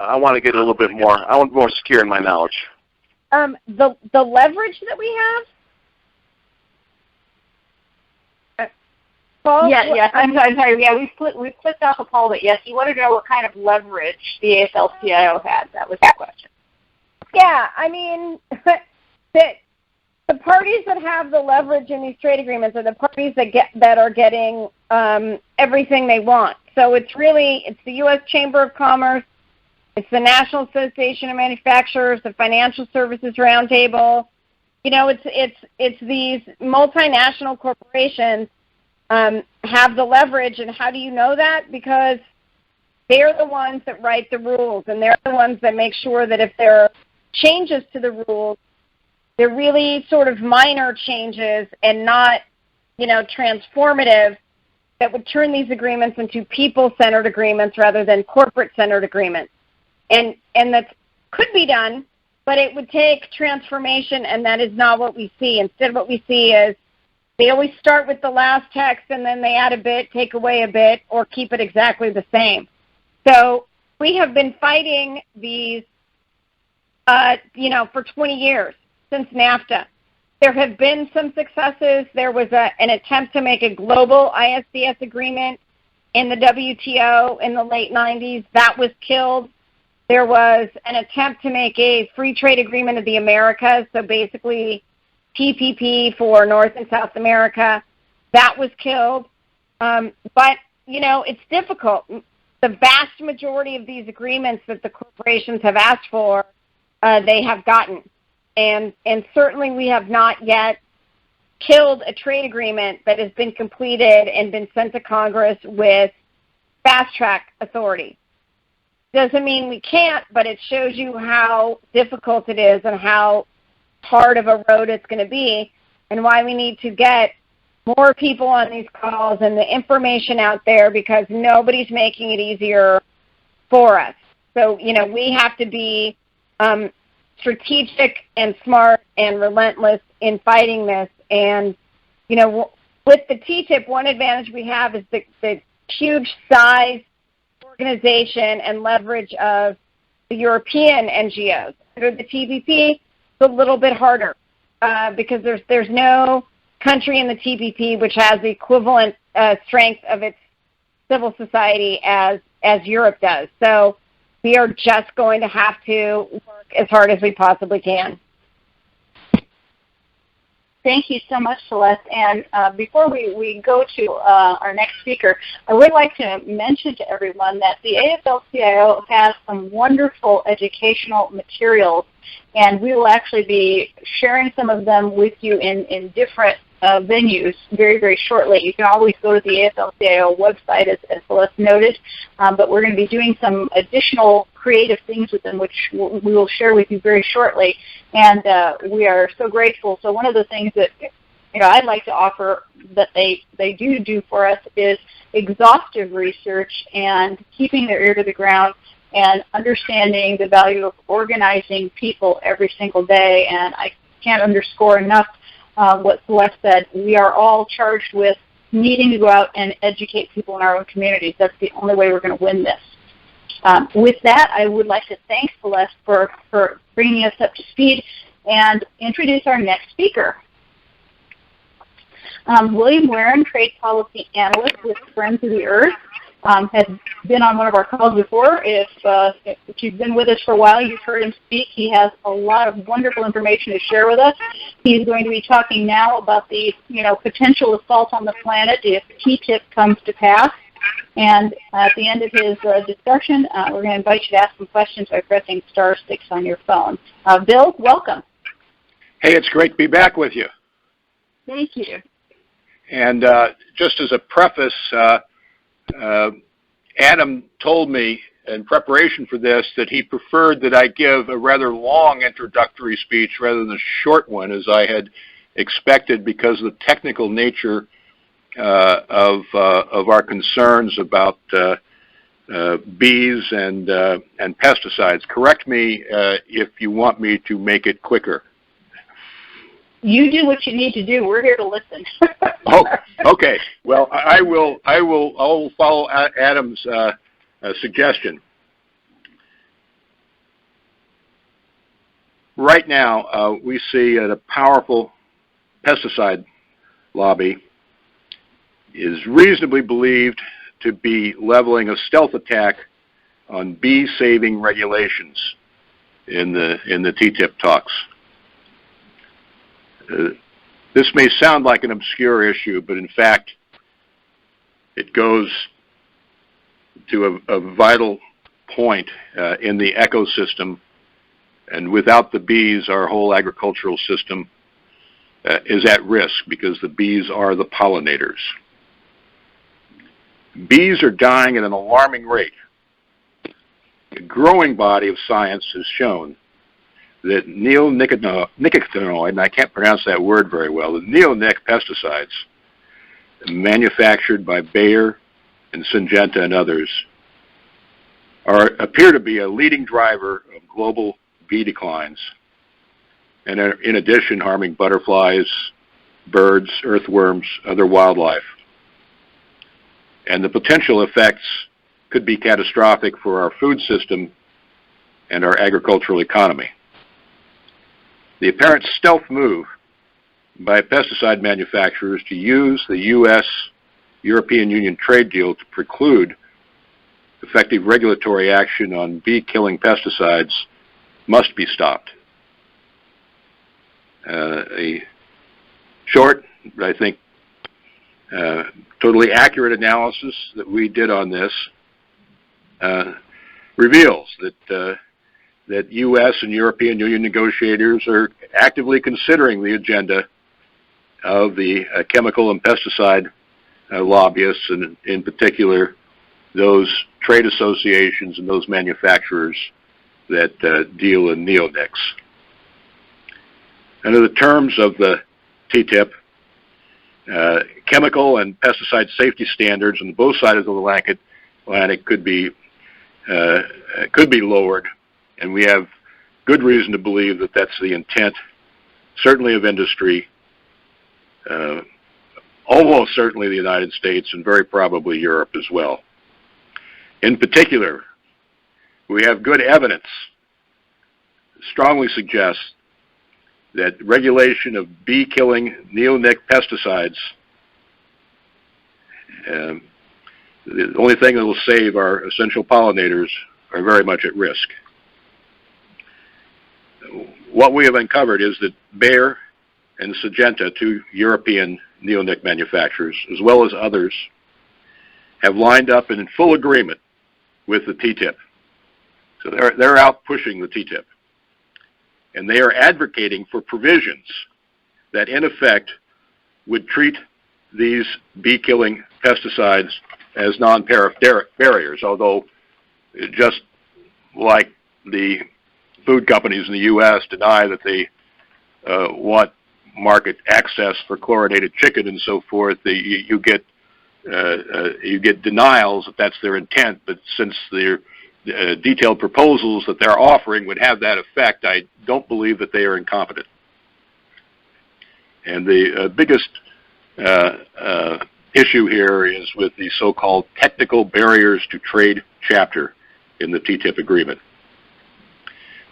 I want to get a little bit more. I want to be more secure in my knowledge. The leverage that we have. Paul? Yeah. I'm sorry. Yeah, we flipped off a poll, but yes, you wanted to know what kind of leverage the AFL-CIO had. That was the question. Yeah, I mean, the parties that have the leverage in these trade agreements are the parties that are getting everything they want. So it's the U.S. Chamber of Commerce, it's the National Association of Manufacturers, the Financial Services Roundtable. You know, it's these multinational corporations have the leverage, and how do you know that? Because they're the ones that write the rules, and they're the ones that make sure that if there are changes to the rules, they're really sort of minor changes and not, transformative, that would turn these agreements into people-centered agreements rather than corporate-centered agreements. And that could be done, but it would take transformation, and that is not what we see. Instead, what we see is they always start with the last text, and then they add a bit, take away a bit, or keep it exactly the same. So we have been fighting these, for 20 years, since NAFTA. There have been some successes. There was an attempt to make a global ISDS agreement in the WTO in the late 90s. That was killed. There was an attempt to make a free trade agreement of the Americas, so basically TPP for North and South America. That was killed. But, it's difficult. The vast majority of these agreements that the corporations have asked for, they have gotten. And certainly we have not yet killed a trade agreement that has been completed and been sent to Congress with fast-track authority. Doesn't mean we can't, but it shows you how difficult it is and how hard of a road it's going to be, and why we need to get more people on these calls and the information out there, because nobody's making it easier for us. So, we have to be strategic and smart and relentless in fighting this. And, with the TTIP, one advantage we have is the huge size, organization, and leverage of the European NGOs. Under the TPP, it's a little bit harder because there's no country in the TPP which has the equivalent strength of its civil society as Europe does. So we are just going to have to work as hard as we possibly can. Thank you so much, Celeste. And before we go to our next speaker, I would like to mention to everyone that the AFL-CIO has some wonderful educational materials, and we will actually be sharing some of them with you in different venues very, very shortly. You can always go to the AFL-CIO website, as Celeste noted, but we're going to be doing some additional creative things with them, which we will share with you very shortly, and we are so grateful. So one of the things that I'd like to offer that they do for us is exhaustive research and keeping their ear to the ground and understanding the value of organizing people every single day. And I can't underscore enough what Celeste said. We are all charged with needing to go out and educate people in our own communities. That's the only way we're going to win this. With that, I would like to thank Celeste for bringing us up to speed and introduce our next speaker. William Waren, trade policy analyst with Friends of the Earth, has been on one of our calls before. If you've been with us for a while, you've heard him speak. He has a lot of wonderful information to share with us. He's going to be talking now about the potential assault on the planet if TTIP comes to pass. And at the end of his discussion, we're going to invite you to ask some questions by pressing *6 on your phone. Bill, welcome. Hey, it's great to be back with you. Thank you. And just as a preface, Adam told me in preparation for this that he preferred that I give a rather long introductory speech rather than a short one, as I had expected, because of the technical nature of our concerns about bees and pesticides. Correct me if you want me to make it quicker. You do what you need to do. We're here to listen. Oh, okay. Well, I will follow Adam's suggestion. Right now, we see a powerful pesticide lobby is reasonably believed to be leveling a stealth attack on bee-saving regulations in the TTIP talks. This may sound like an obscure issue, but in fact, it goes to a vital point in the ecosystem, and without the bees, our whole agricultural system is at risk because the bees are the pollinators. Bees are dying at an alarming rate. A growing body of science has shown that neonicotinoid, and I can't pronounce that word very well, the neonic pesticides manufactured by Bayer and Syngenta and others appear to be a leading driver of global bee declines, and are in addition harming butterflies, birds, earthworms, other wildlife. And the potential effects could be catastrophic for our food system and our agricultural economy. The apparent stealth move by pesticide manufacturers to use the U.S.-European Union trade deal to preclude effective regulatory action on bee-killing pesticides must be stopped. A short, but I think totally accurate analysis that we did on this reveals that U.S. and European Union negotiators are actively considering the agenda of the chemical and pesticide lobbyists, and in particular those trade associations and those manufacturers that deal in neonics. Under the terms of the TTIP, chemical and pesticide safety standards on both sides of the Atlantic could be lowered, and we have good reason to believe that that's the intent, certainly of industry, almost certainly the United States, and very probably Europe as well. In particular, we have good evidence strongly suggests that regulation of bee-killing neonic pesticides, the only thing that will save our essential pollinators, are very much at risk. What we have uncovered is that Bayer and Syngenta, two European neonic manufacturers, as well as others, have lined up and in full agreement with the TTIP. So they're out pushing the TTIP. And they are advocating for provisions that, in effect, would treat these bee-killing pesticides as non-tariff barriers, although just like the food companies in the U.S. deny that they want market access for chlorinated chicken and so forth, you get denials that that's their intent, but since their detailed proposals that they're offering would have that effect, I don't believe that they are incompetent. And the biggest issue here is with the so-called technical barriers to trade chapter in the TTIP agreement.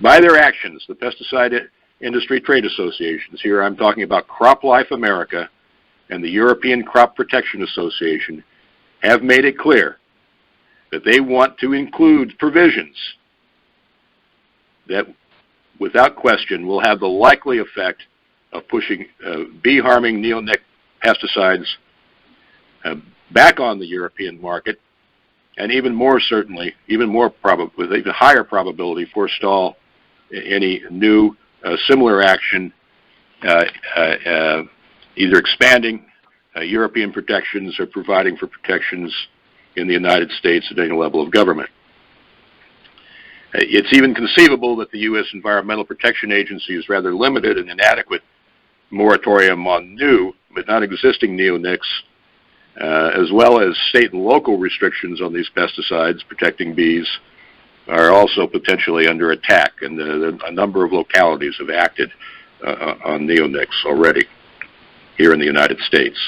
By their actions, the pesticide industry trade associations, here I'm talking about CropLife America and the European Crop Protection Association, have made it clear that they want to include provisions that, without question, will have the likely effect of pushing bee-harming neonic pesticides back on the European market and even more certainly, with even higher probability, forestall any new similar action, either expanding European protections or providing for protections in the United States at any level of government. It's even conceivable that the U.S. Environmental Protection Agency is rather limited and inadequate moratorium on new but not existing neonics, as well as state and local restrictions on these pesticides protecting bees, are also potentially under attack, and a number of localities have acted on neonics already here in the United States.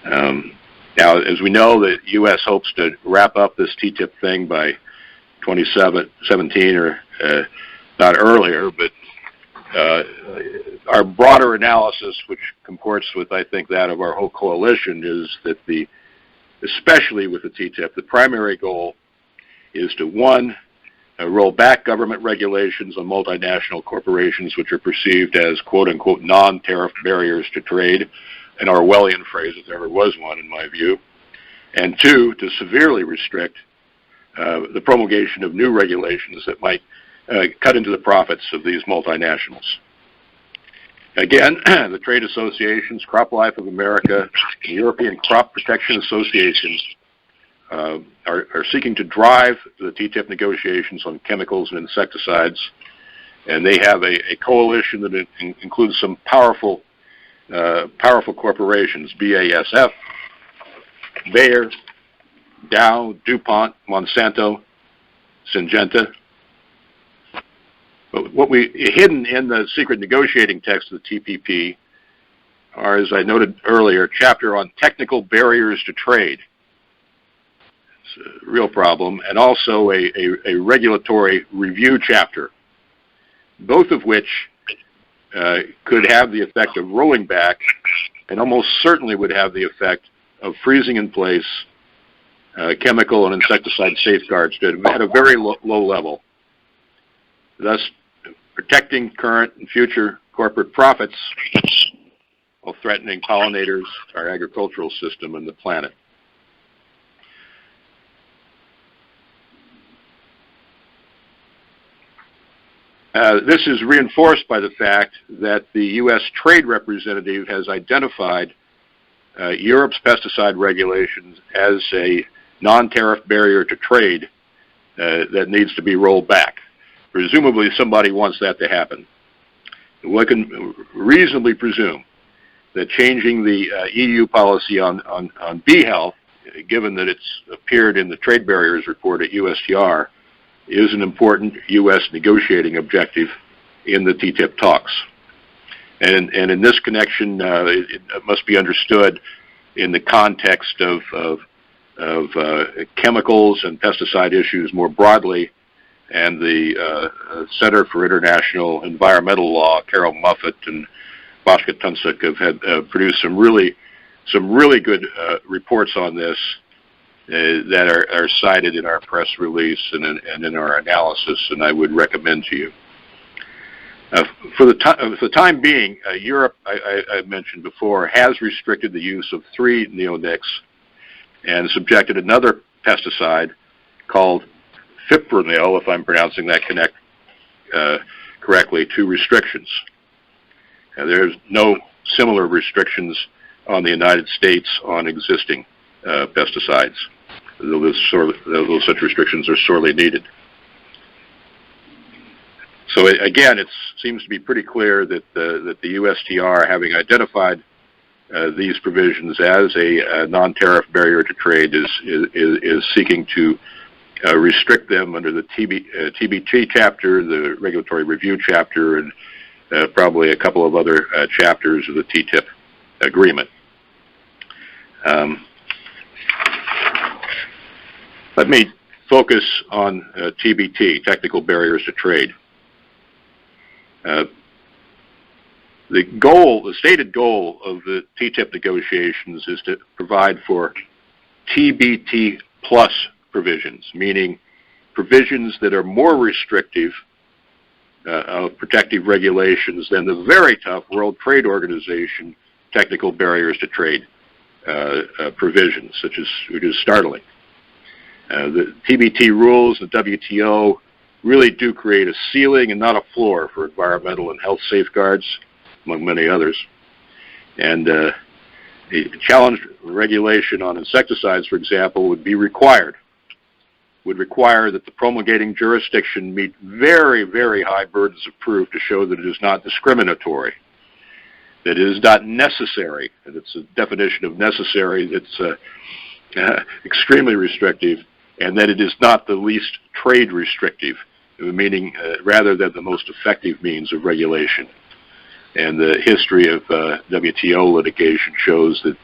Now, as we know, the U.S. hopes to wrap up this TTIP thing by 2017 or not earlier, but our broader analysis, which comports with, I think, that of our whole coalition, is that especially with the TTIP, the primary goal is to, one, roll back government regulations on multinational corporations which are perceived as quote-unquote non-tariff barriers to trade, an Orwellian phrase if there ever was one in my view, and two, to severely restrict the promulgation of new regulations that might cut into the profits of these multinationals. Again, the trade associations, CropLife of America, and European Crop Protection Association are seeking to drive the TTIP negotiations on chemicals and insecticides, and they have a coalition that includes some powerful corporations: BASF, Bayer, Dow, DuPont, Monsanto, Syngenta. But hidden in the secret negotiating text of the TPP are, as I noted earlier, a chapter on technical barriers to trade. It's a real problem, and also a regulatory review chapter, both of which could have the effect of rolling back, and almost certainly would have the effect of freezing in place chemical and insecticide safeguards at a very low level, thus protecting current and future corporate profits while threatening pollinators, our agricultural system, and the planet. This is reinforced by the fact that the U.S. Trade Representative has identified Europe's pesticide regulations as a non-tariff barrier to trade that needs to be rolled back. Presumably somebody wants that to happen. One can reasonably presume that changing the EU policy on bee health, given that it's appeared in the trade barriers report at USTR, is an important U.S. negotiating objective in the TTIP talks. And in this connection, it must be understood in the context of chemicals and pesticide issues more broadly, and the Center for International Environmental Law, Carol Muffett and Bhaskar Tunsuk, have produced some really good reports on this that are cited in our press release and in our analysis, and I would recommend to you. For the time being, Europe, I mentioned before, has restricted the use of 3 neonics and subjected another pesticide called fipronil, if I'm pronouncing that correctly, to restrictions. There's no similar restrictions on the United States on existing pesticides, though such restrictions are sorely needed. So again, it seems to be pretty clear that the USTR, having identified these provisions as a non-tariff barrier to trade, is seeking to restrict them under the TBT chapter, the regulatory review chapter, and probably a couple of other chapters of the TTIP agreement. Let me focus on TBT, technical barriers to trade. The stated goal of the TTIP negotiations is to provide for TBT plus provisions, meaning provisions that are more restrictive of protective regulations than the very tough World Trade Organization technical barriers to trade provisions, which is startling. The TBT rules, the WTO, really do create a ceiling and not a floor for environmental and health safeguards, among many others. And a challenge regulation on insecticides, for example, would require that the promulgating jurisdiction meet very, very high burdens of proof to show that it is not discriminatory, that it is not necessary, and it's a definition of necessary that's extremely restrictive, and that it is not the least trade restrictive, meaning rather than the most effective means of regulation. And the history of WTO litigation shows that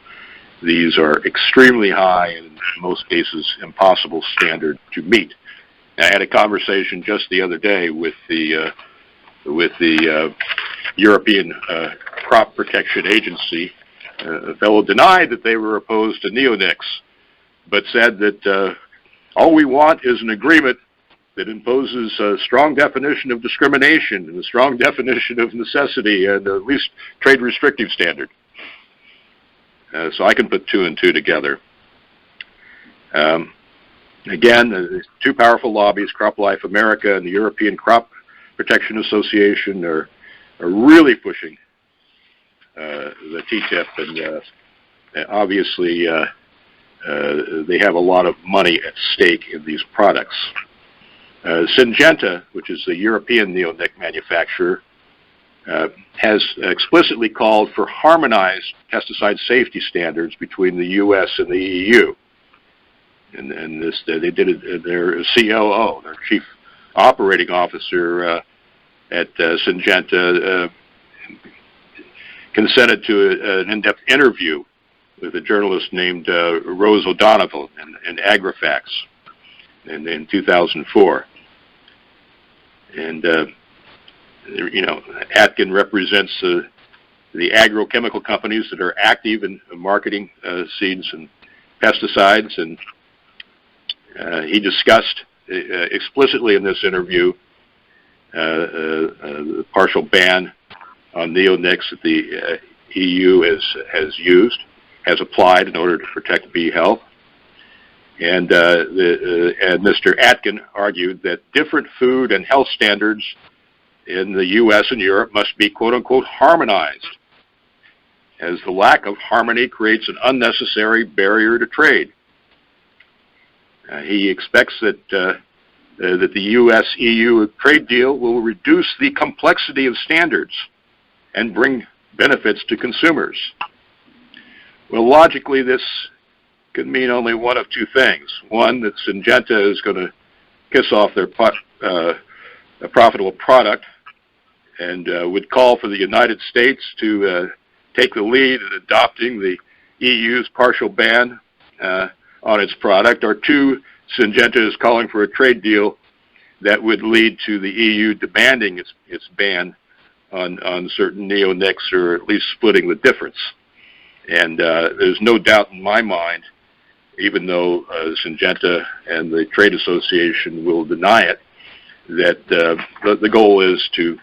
these are extremely high and in most cases impossible standard to meet. I had a conversation just the other day with the European Crop Protection Agency. A fellow denied that they were opposed to neonics, but said that all we want is an agreement that imposes a strong definition of discrimination and a strong definition of necessity and at least trade restrictive standard. So I can put two and two together. Again, the two powerful lobbies, CropLife America and the European Crop Protection Association, are really pushing the TTIP, and obviously they have a lot of money at stake in these products. Syngenta, which is the European neonic manufacturer, has explicitly called for harmonized pesticide safety standards between the U.S. and the EU. And this, they did it, their COO, their Chief Operating Officer at Syngenta, consented to an in-depth interview with a journalist named Rose O'Donovan in AgriFax in 2004. And Atkin represents the agrochemical companies that are active in marketing seeds and pesticides, and he discussed explicitly in this interview the partial ban on neonics that the EU has applied in order to protect bee health. And Mr. Atkin argued that different food and health standards in the U.S. and Europe must be, quote-unquote, harmonized, as the lack of harmony creates an unnecessary barrier to trade. He expects that the U.S.-EU trade deal will reduce the complexity of standards and bring benefits to consumers. Well, logically, this could mean only one of two things. One, that Syngenta is going to kiss off their a profitable product and would call for the United States to take the lead in adopting the EU's partial ban on its product, or two, Syngenta is calling for a trade deal that would lead to the EU demanding its ban on certain neonics, or at least splitting the difference. And there's no doubt in my mind, even though Syngenta and the Trade Association will deny it, that the goal is to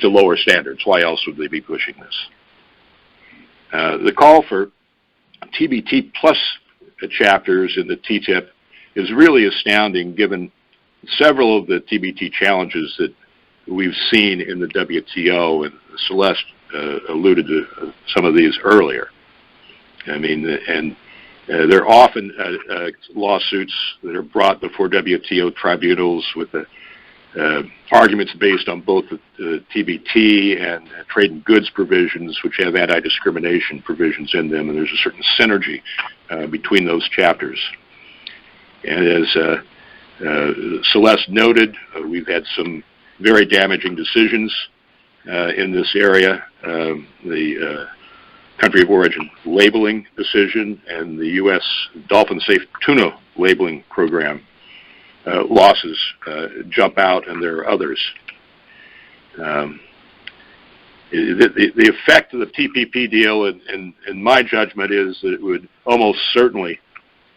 lower standards. Why else would they be pushing this? The call for TBT plus chapters in the TTIP is really astounding, given several of the TBT challenges that we've seen in the WTO, and Celeste alluded to some of these earlier. I mean, and there are often lawsuits that are brought before WTO tribunals with arguments based on both the TBT and trade and goods provisions, which have anti-discrimination provisions in them, and there's a certain synergy between those chapters. And as Celeste noted, we've had some very damaging decisions in this area. The country of origin labeling decision and the U.S. dolphin safe tuna labeling program losses jump out, and there are others. The effect of the TPP deal, in my judgment, is that it would almost certainly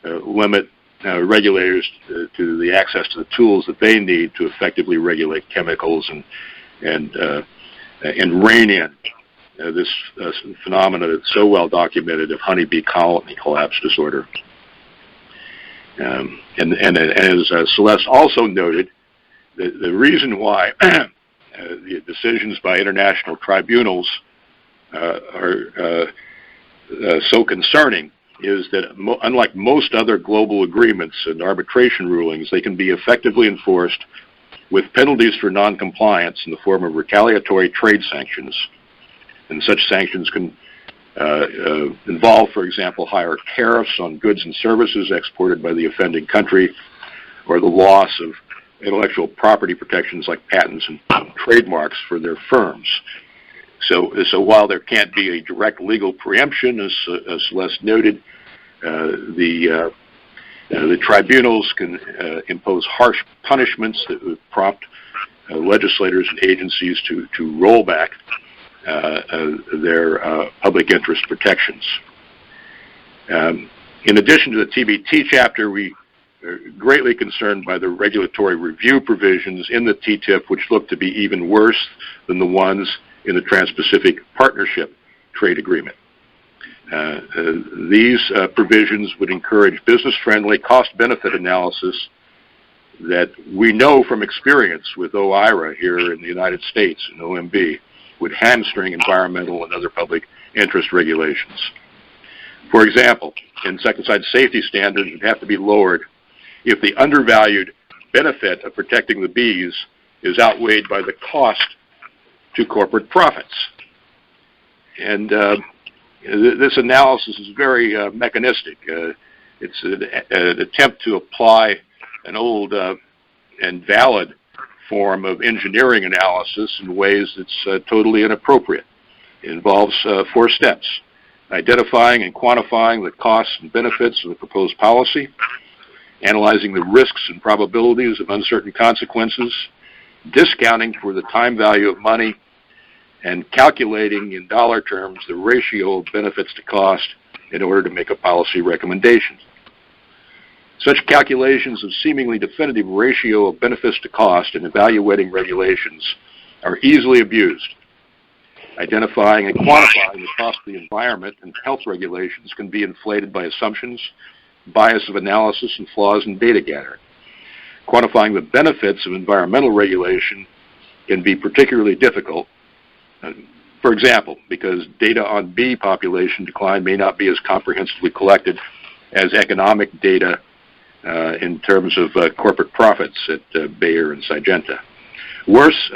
limit regulators to the access to the tools that they need to effectively regulate chemicals and rein in this phenomenon that's so well documented of honeybee colony collapse disorder. And as Celeste also noted, the reason why the decisions by international tribunals are so concerning is that unlike most other global agreements and arbitration rulings, they can be effectively enforced with penalties for noncompliance in the form of retaliatory trade sanctions. And such sanctions can involve, for example, higher tariffs on goods and services exported by the offending country, or the loss of intellectual property protections like patents and trademarks for their firms. So while there can't be a direct legal preemption, as Celeste noted, the tribunals can impose harsh punishments that would prompt legislators and agencies to roll back their public interest protections. In addition to the TBT chapter, we are greatly concerned by the regulatory review provisions in the TTIP, which look to be even worse than the ones in the Trans-Pacific Partnership Trade Agreement. These provisions would encourage business-friendly cost-benefit analysis that we know from experience with OIRA here in the United States and OMB would hamstring environmental and other public interest regulations. For example, insecticide safety standards would have to be lowered if the undervalued benefit of protecting the bees is outweighed by the cost to corporate profits. And this analysis is very mechanistic. It's an attempt to apply an old and valid form of engineering analysis in ways that's totally inappropriate. It involves 4 steps: identifying and quantifying the costs and benefits of the proposed policy, analyzing the risks and probabilities of uncertain consequences, discounting for the time value of money, and calculating in dollar terms the ratio of benefits to cost in order to make a policy recommendation. Such calculations of seemingly definitive ratio of benefits to cost in evaluating regulations are easily abused. Identifying and quantifying the cost of the environment and health regulations can be inflated by assumptions, bias of analysis, and flaws in data gathering. Quantifying the benefits of environmental regulation can be particularly difficult. For example, because data on bee population decline may not be as comprehensively collected as economic data in terms of corporate profits at Bayer and Syngenta. Worse,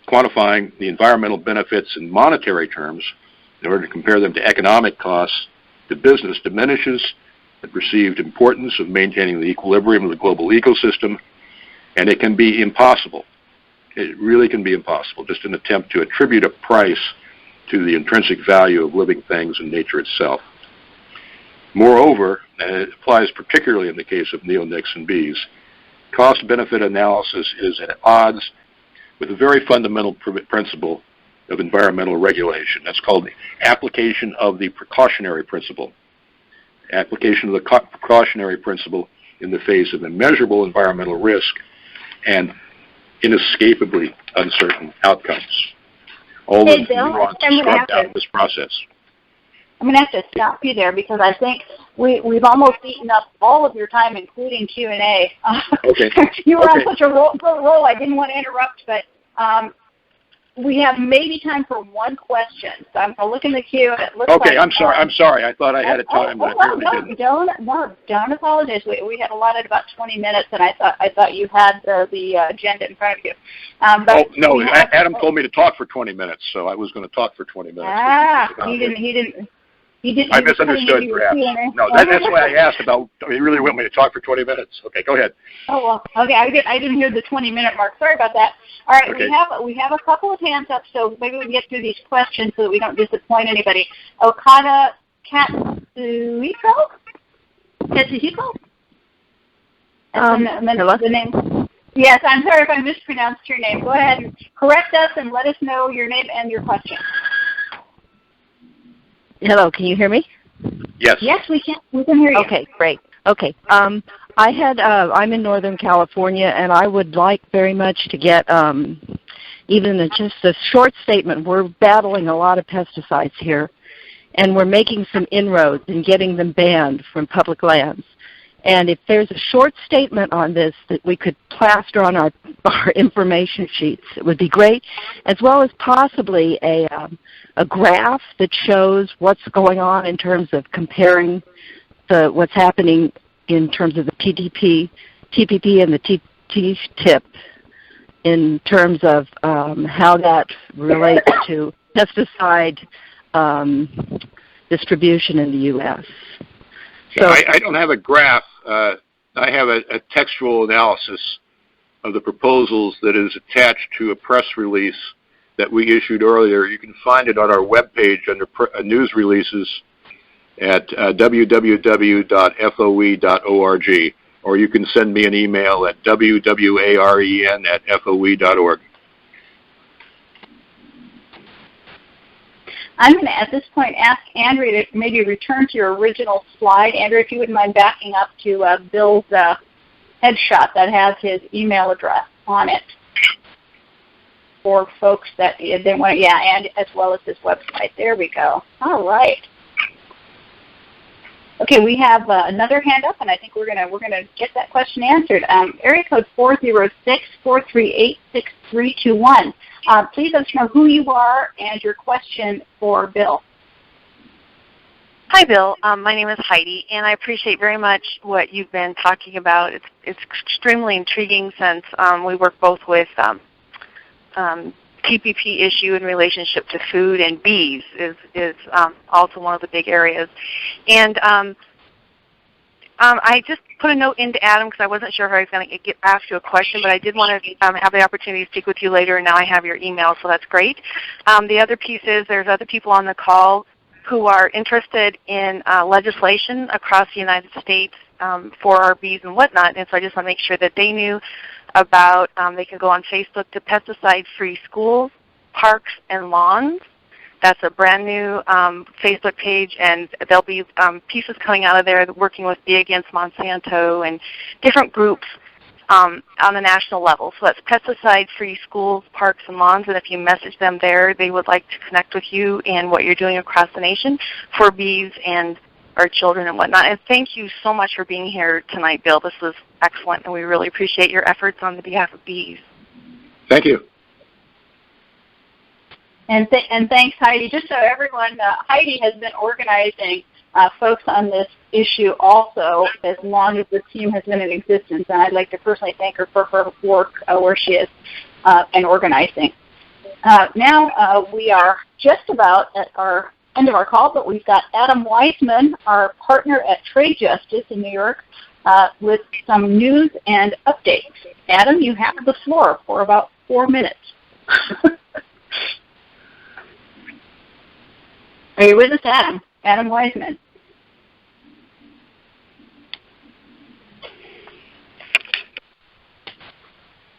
quantifying the environmental benefits in monetary terms in order to compare them to economic costs to business diminishes the perceived importance of maintaining the equilibrium of the global ecosystem, and it can be impossible. It really can be impossible, just an attempt to attribute a price to the intrinsic value of living things and nature itself. Moreover, and it applies particularly in the case of neonics and bees, cost-benefit analysis is at odds with a very fundamental principle of environmental regulation. That's called the application of the precautionary principle. Application of the precautionary principle in the face of immeasurable environmental risk and inescapably uncertain outcomes. All of the nuances swept out of this process. I'm going to have to stop you there because I think we've almost eaten up all of your time, including Q&A. Okay. You were on such a roll, I didn't want to interrupt, but we have maybe time for one question. So I'm going to look in the queue. And it looks okay, like, I'm sorry. I thought I had a time, but I apparently didn't. Don't apologize. We had allotted about 20 minutes, and I thought you had the agenda in front of you. But no, Adam told me to talk for 20 minutes, so I was going to talk for 20 minutes. He didn't. I misunderstood, perhaps. No, that's why I asked about. You really want me to talk for 20 minutes? Okay, go ahead. Oh well, okay. I didn't hear the 20-minute mark. Sorry about that. All right, okay. we have a couple of hands up, so maybe we can get through these questions so that we don't disappoint anybody. Okada Katsuhiko. Hello? The name. Yes, I'm sorry if I mispronounced your name. Go ahead and correct us and let us know your name and your question. Hello, can you hear me? Yes. Yes, we can hear you. Okay, great. Okay. I'm in Northern California, and I would like very much to get even just a short statement. We're battling a lot of pesticides here, and we're making some inroads in getting them banned from public lands. And if there's a short statement on this that we could plaster on our information sheets, it would be great, as well as possibly a graph that shows what's going on in terms of comparing what's happening in terms of the TPP and the TTIP in terms of how that relates to pesticide distribution in the U.S. So I don't have a graph. I have a textual analysis of the proposals that is attached to a press release that we issued earlier. You can find it on our webpage under news releases at www.foe.org, or you can send me an email at wwaren@foe.org. I'm going to, at this point, ask Andrea to maybe return to your original slide. Andrea, if you wouldn't mind backing up to Bill's headshot that has his email address on it for folks that they want to, and as well as his website. There we go. All right. Okay, we have another hand up, and I think we're gonna get that question answered. Area code 406-438-6321. Please let us know who you are and your question for Bill. Hi, Bill. My name is Heidi, and I appreciate very much what you've been talking about. It's extremely intriguing since we work both with TPP issue in relationship to food, and bees is also one of the big areas. And I just put a note into Adam because I wasn't sure if I was going to ask you a question, but I did want to have the opportunity to speak with you later, and now I have your email, so that's great. The other piece is there's other people on the call who are interested in legislation across the United States for our bees and whatnot, and so I just want to make sure that they knew about, they can go on Facebook to Pesticide-Free Schools, Parks, and Lawns. That's a brand new Facebook page, and there'll be pieces coming out of there working with Bee Against Monsanto and different groups on the national level. So that's Pesticide-Free Schools, Parks, and Lawns, and if you message them there, they would like to connect with you and what you're doing across the nation for bees and our children and whatnot. And thank you so much for being here tonight, Bill. This was excellent, and we really appreciate your efforts on the behalf of bees. Thank you. And thanks, Heidi. Just so everyone, Heidi has been organizing folks on this issue also as long as the team has been in existence, and I'd like to personally thank her for her work where she is in organizing. Now we are just about at our end of our call, but we've got Adam Weissman, our partner at TradeJustice in New York, with some news and updates. Adam, you have the floor for about 4 minutes. Are you with us, Adam? Adam Weissman.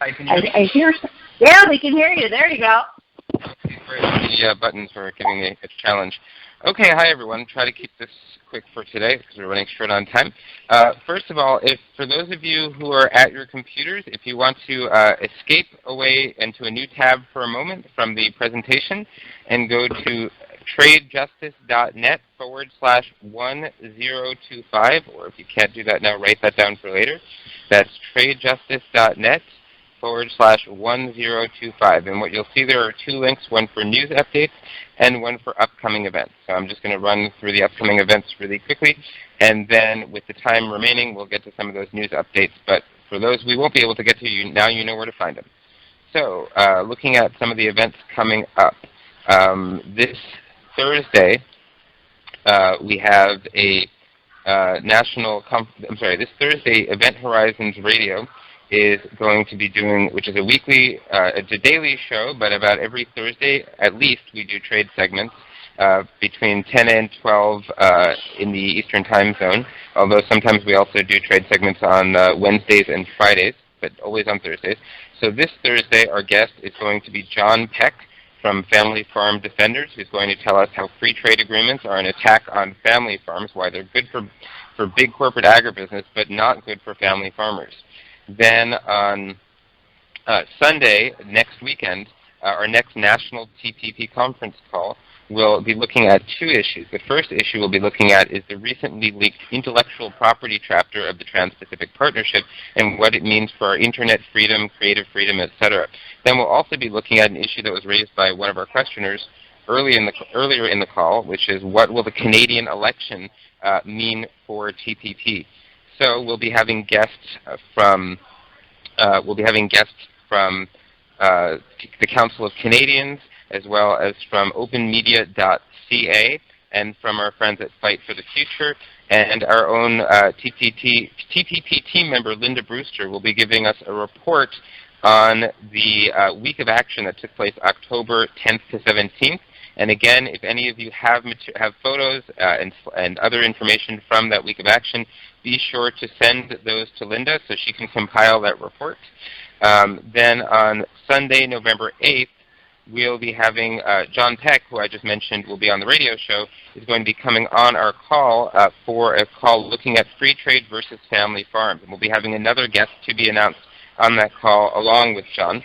Hi, can you hear me? I hear. Yeah, we can hear you. There you go. The buttons for giving me a challenge. Okay, hi everyone. Try to keep this quick for today because we're running short on time. First of all, for those of you who are at your computers, if you want to escape away into a new tab for a moment from the presentation and go to tradejustice.net/1025, or if you can't do that now, write that down for later. That's tradejustice.net/1025. And what you'll see, there are 2 links, one for news updates and one for upcoming events. So I'm just going to run through the upcoming events really quickly, and then with the time remaining, we'll get to some of those news updates. But for those we won't be able to get to, now you know where to find them. So looking at some of the events coming up. This Thursday, we have a this Thursday, Event Horizons Radio is going to be doing, which is a weekly, it's a daily show, but about every Thursday, at least, we do trade segments between 10 and 12 in the Eastern Time Zone, although sometimes we also do trade segments on Wednesdays and Fridays, but always on Thursdays. So this Thursday, our guest is going to be John Peck from Family Farm Defenders, who's going to tell us how free trade agreements are an attack on family farms, why they're good for big corporate agribusiness, but not good for family farmers. Then on Sunday, next weekend, our next National TPP conference call, we'll be looking at two issues. The first issue we'll be looking at is the recently leaked intellectual property chapter of the Trans-Pacific Partnership and what it means for our internet freedom, creative freedom, etc. Then we'll also be looking at an issue that was raised by one of our questioners earlier in the call, which is what will the Canadian election mean for TPP? So we'll be having guests from the Council of Canadians, as well as from openmedia.ca and from our friends at Fight for the Future. And our own TPP team member, Linda Brewster, will be giving us a report on the week of action that took place October 10th to 17th. And again, if any of you have photos and other information from that week of action, be sure to send those to Linda so she can compile that report. Then on Sunday, November 8th, we'll be having John Peck, who I just mentioned will be on the radio show, is going to be coming on our call for a call looking at free trade versus family farms. And we'll be having another guest to be announced on that call along with John.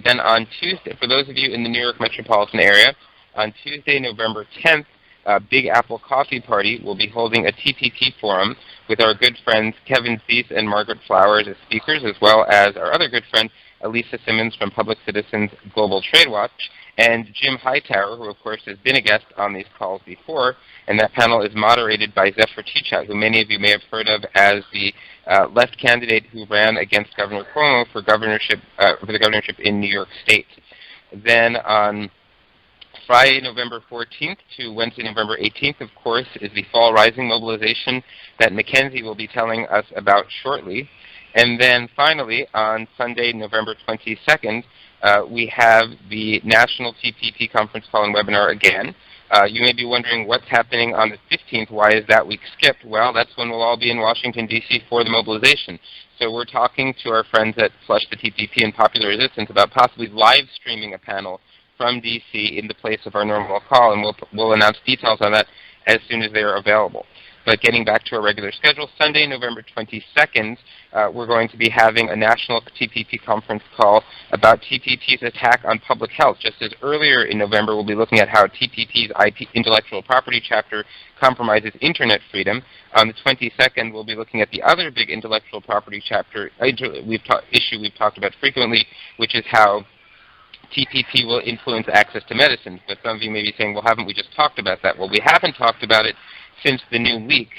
Then on Tuesday, for those of you in the New York metropolitan area, on Tuesday, November 10th, Big Apple Coffee Party will be holding a TPP forum with our good friends Kevin Thies and Margaret Flowers as speakers, as well as our other good friend Elisa Simmons from Public Citizens Global Trade Watch, and Jim Hightower, who of course has been a guest on these calls before, and that panel is moderated by Zephyr Teachout, who many of you may have heard of as the left candidate who ran against Governor Cuomo for the governorship in New York State. Then on Friday, November 14th to Wednesday, November 18th, of course, is the Fall Rising mobilization that Mackenzie will be telling us about shortly. And then finally, on Sunday, November 22nd, we have the National TPP Conference Call and Webinar again. You may be wondering what's happening on the 15th. Why is that week skipped? Well, that's when we'll all be in Washington, D.C. for the mobilization. So we're talking to our friends at Flush the TPP and Popular Resistance about possibly live streaming a panel from D.C. in the place of our normal call, and we'll announce details on that as soon as they are available. But getting back to our regular schedule, Sunday, November 22nd, we're going to be having a national TPP conference call about TPP's attack on public health. Just as earlier in November, we'll be looking at how TPP's intellectual property chapter compromises internet freedom. On the 22nd, we'll be looking at the other big intellectual property chapter issue we've talked about frequently, which is how TPP will influence access to medicines. But some of you may be saying, well, haven't we just talked about that? Well, we haven't talked about it since the new leak.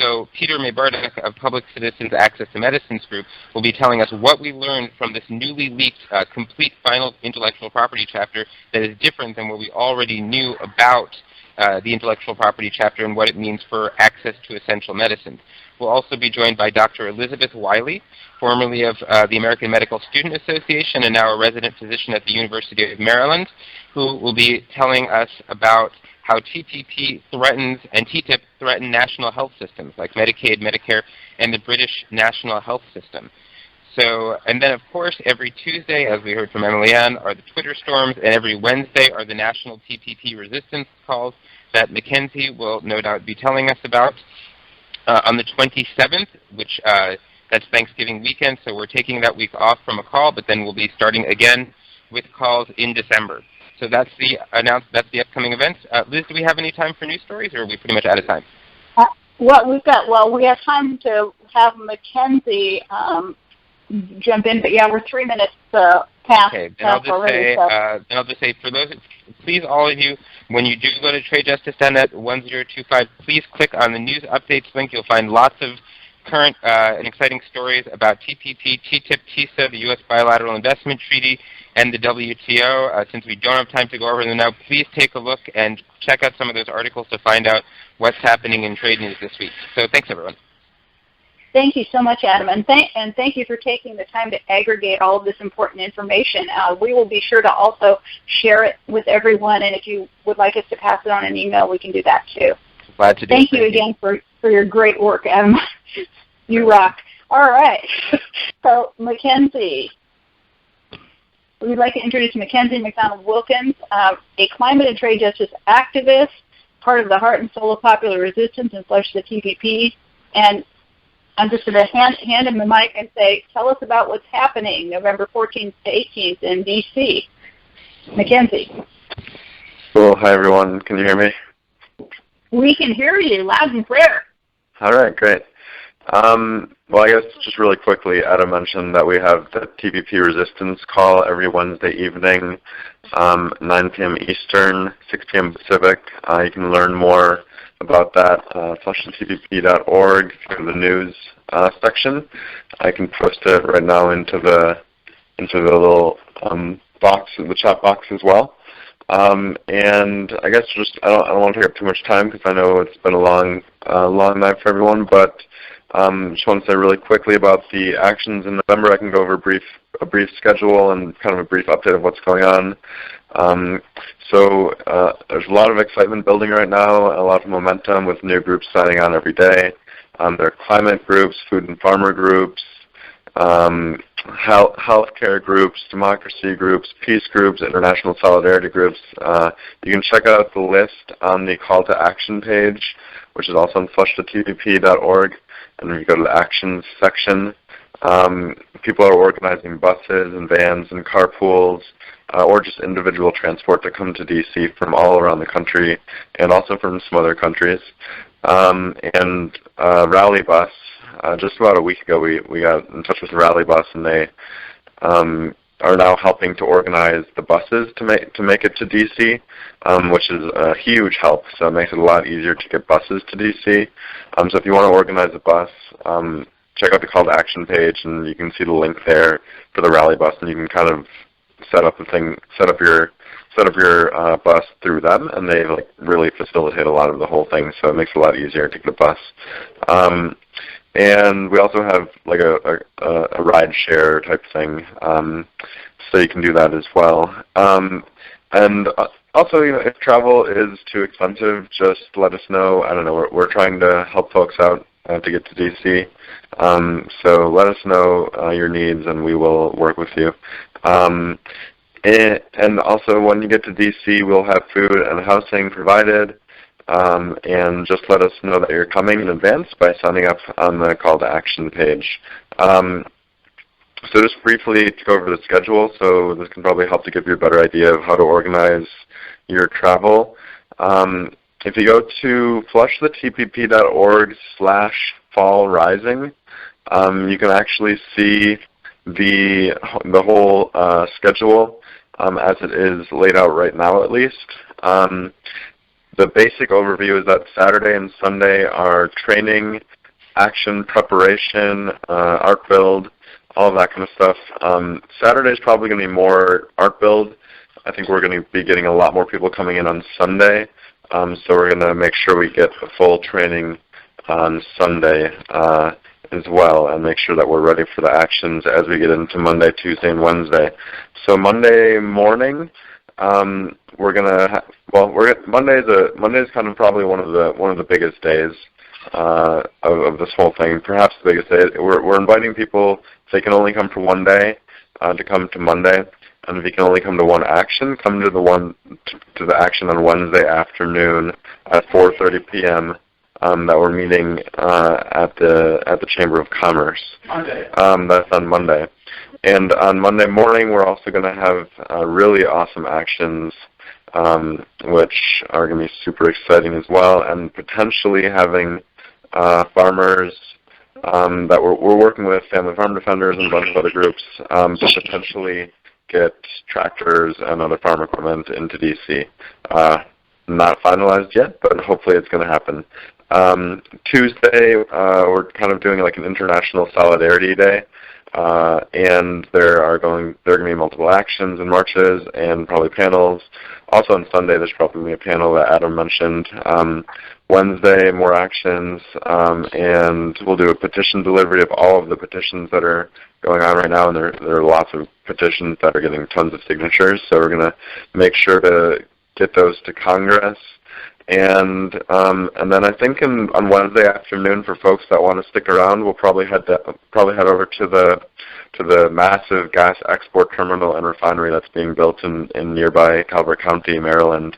So Peter Maybardak of Public Citizens Access to Medicines Group will be telling us what we learned from this newly leaked complete final intellectual property chapter that is different than what we already knew about the intellectual property chapter and what it means for access to essential medicines. We'll also be joined by Dr. Elizabeth Wiley, formerly of the American Medical Student Association and now a resident physician at the University of Maryland, who will be telling us about how TPP threatens and TTIP threaten national health systems like Medicaid, Medicare, and the British National Health System. So, and then of course, every Tuesday, as we heard from Emily Ann, are the Twitter storms, and every Wednesday are the National TPP Resistance calls that Mackenzie will no doubt be telling us about. On the 27th, which that's Thanksgiving weekend, so we're taking that week off from a call, but then we'll be starting again with calls in December. So that's the the upcoming events. Liz, do we have any time for news stories, or are we pretty much out of time? We have time to have Mackenzie jump in, but yeah, we're 3 minutes past. Okay, then I'll just say for those, please, all of you, when you do go to TradeJustice.net 1025, please click on the news updates link. You'll find lots of current and exciting stories about TPP, TTIP, TISA, the US Bilateral Investment Treaty, and the WTO. Since we don't have time to go over them now, please take a look and check out some of those articles to find out what's happening in trade news this week. So thanks, everyone. Thank you so much, Adam, and thank you for taking the time to aggregate all of this important information. We will be sure to also share it with everyone, and if you would like us to pass it on an email, we can do that too. Glad to do it. Thank you again for your great work, Adam. You rock. All right. So, Mackenzie. We'd like to introduce Mackenzie McDonald Wilkins, a climate and trade justice activist, part of the heart and soul of Popular Resistance and Flush the TPP. And I'm just going to hand him the mic and say, tell us about what's happening November 14th to 18th in D.C. Mackenzie. Cool. Hi, everyone. Can you hear me? We can hear you loud and clear. All right, great. Well, I guess just really quickly, Adam mentioned that we have the TPP Resistance call every Wednesday evening, 9 p.m. Eastern, 6 p.m. Pacific. You can learn more about that at flushthetpp.org through the news section. I can post it right now into the little box, the chat box as well. And I guess just I don't want to take up too much time because I know it's been a long night for everyone. But just want to say really quickly about the actions in November. I can go over a brief schedule and kind of a brief update of what's going on. So there's a lot of excitement building right now, a lot of momentum with new groups signing on every day. There are climate groups, food and farmer groups, healthcare groups, democracy groups, peace groups, international solidarity groups. You can check out the list on the call to action page, which is also on flushthetpp.org. And when you go to the actions section, people are organizing buses and vans and carpools, or just individual transport to come to DC from all around the country and also from some other countries. And Rally Bus, just about a week ago we got in touch with Rally Bus, and they are now helping to organize the buses to make it to DC, which is a huge help. So it makes it a lot easier to get buses to DC. So if you want to organize a bus, check out the call to action page, and you can see the link there for the Rally Bus, and you can kind of set up your bus through them, and they really facilitate a lot of the whole thing. So it makes it a lot easier to get a bus. And we also have like a ride share type thing, so you can do that as well. And also, if travel is too expensive, just let us know. I don't know. We're trying to help folks out to get to DC. So let us know your needs, and we will work with you. And also, when you get to DC, we'll have food and housing provided. And just let us know that you're coming in advance by signing up on the call to action page. So just briefly to go over the schedule, so this can probably help to give you a better idea of how to organize your travel. If you go to flushthetpp.org/fallrising, you can actually see the whole schedule as it is laid out right now, at least. The basic overview is that Saturday and Sunday are training, action, preparation, art build, all of that kind of stuff. Saturday is probably going to be more art build. I think we're going to be getting a lot more people coming in on Sunday. So we're going to make sure we get the full training on Sunday as well, and make sure that we're ready for the actions as we get into Monday, Tuesday, and Wednesday. So Monday morning, we're gonna Monday's kind of probably one of the biggest days of this whole thing. Perhaps the biggest day. We're inviting people, if they can only come for one day, to come to Monday, and if you can only come to one action, come to the action on Wednesday afternoon at 4:30 p.m. That we're meeting at the Chamber of Commerce. Monday. That's on Monday. And on Monday morning, we're also going to have really awesome actions, which are going to be super exciting as well, and potentially having farmers that we're working with, Family Farm Defenders and a bunch of other groups, to potentially get tractors and other farm equipment into DC. Not finalized yet, but hopefully it's going to happen. Tuesday, we're kind of doing like an International Solidarity Day. And there are going to be multiple actions and marches and probably panels. Also on Sunday, there's probably going to be a panel that Adam mentioned. Wednesday, more actions, and we'll do a petition delivery of all of the petitions that are going on right now, and there are lots of petitions that are getting tons of signatures, so we're going to make sure to get those to Congress. And then I think on Wednesday afternoon, for folks that want to stick around, we'll probably head over to the massive gas export terminal and refinery that's being built in nearby Calvert County, Maryland,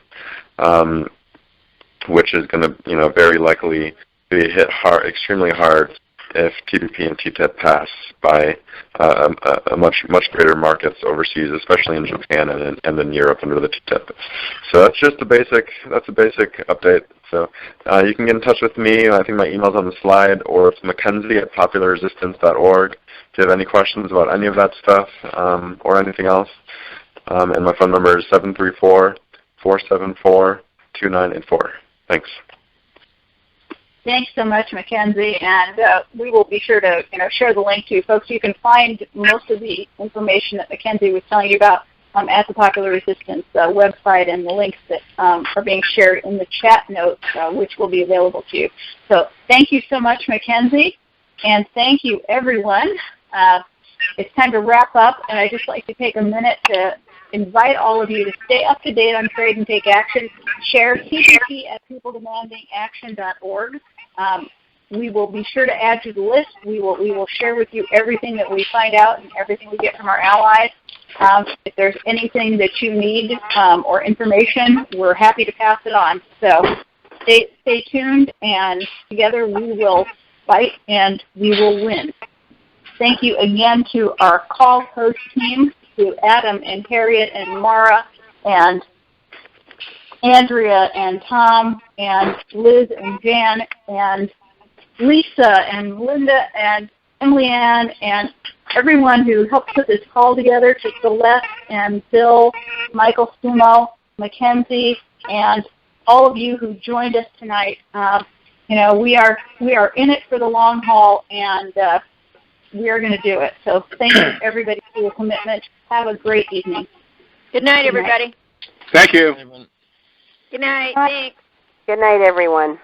which is going to very likely be hit hard, extremely hard if TPP and TTIP pass by a much greater markets overseas, especially in Japan and in Europe under the TTIP. So that's just a basic update. So you can get in touch with me. I think my email's on the slide, or it's Mackenzie@popularresistance.org if you have any questions about any of that stuff or anything else. And my phone number is 734-474-2984. Thanks. Thanks so much, Mackenzie, and we will be sure to share the link to you folks. You can find most of the information that Mackenzie was telling you about at the Popular Resistance website, and the links that are being shared in the chat notes, which will be available to you. So thank you so much, Mackenzie, and thank you, everyone. It's time to wrap up, and I'd just like to take a minute to invite all of you to stay up to date on trade and take action. Share TPP at peopledemandingaction.org. We will be sure to add to the list. We will share with you everything that we find out and everything we get from our allies. If there's anything that you need or information, we're happy to pass it on. So stay tuned, and together we will fight and we will win. Thank you again to our call host team, to Adam and Harriet and Mara and Andrea and Tom and Liz and Jan and Lisa and Linda and Emily Ann and everyone who helped put this call together, to Celeste and Bill, Michael, Stumo, Mackenzie, and all of you who joined us tonight. We are in it for the long haul, and we are going to do it. So thank you, everybody, for your commitment. Have a great evening. Good night, everybody. Thank you. Good night. Thanks. Good night, everyone.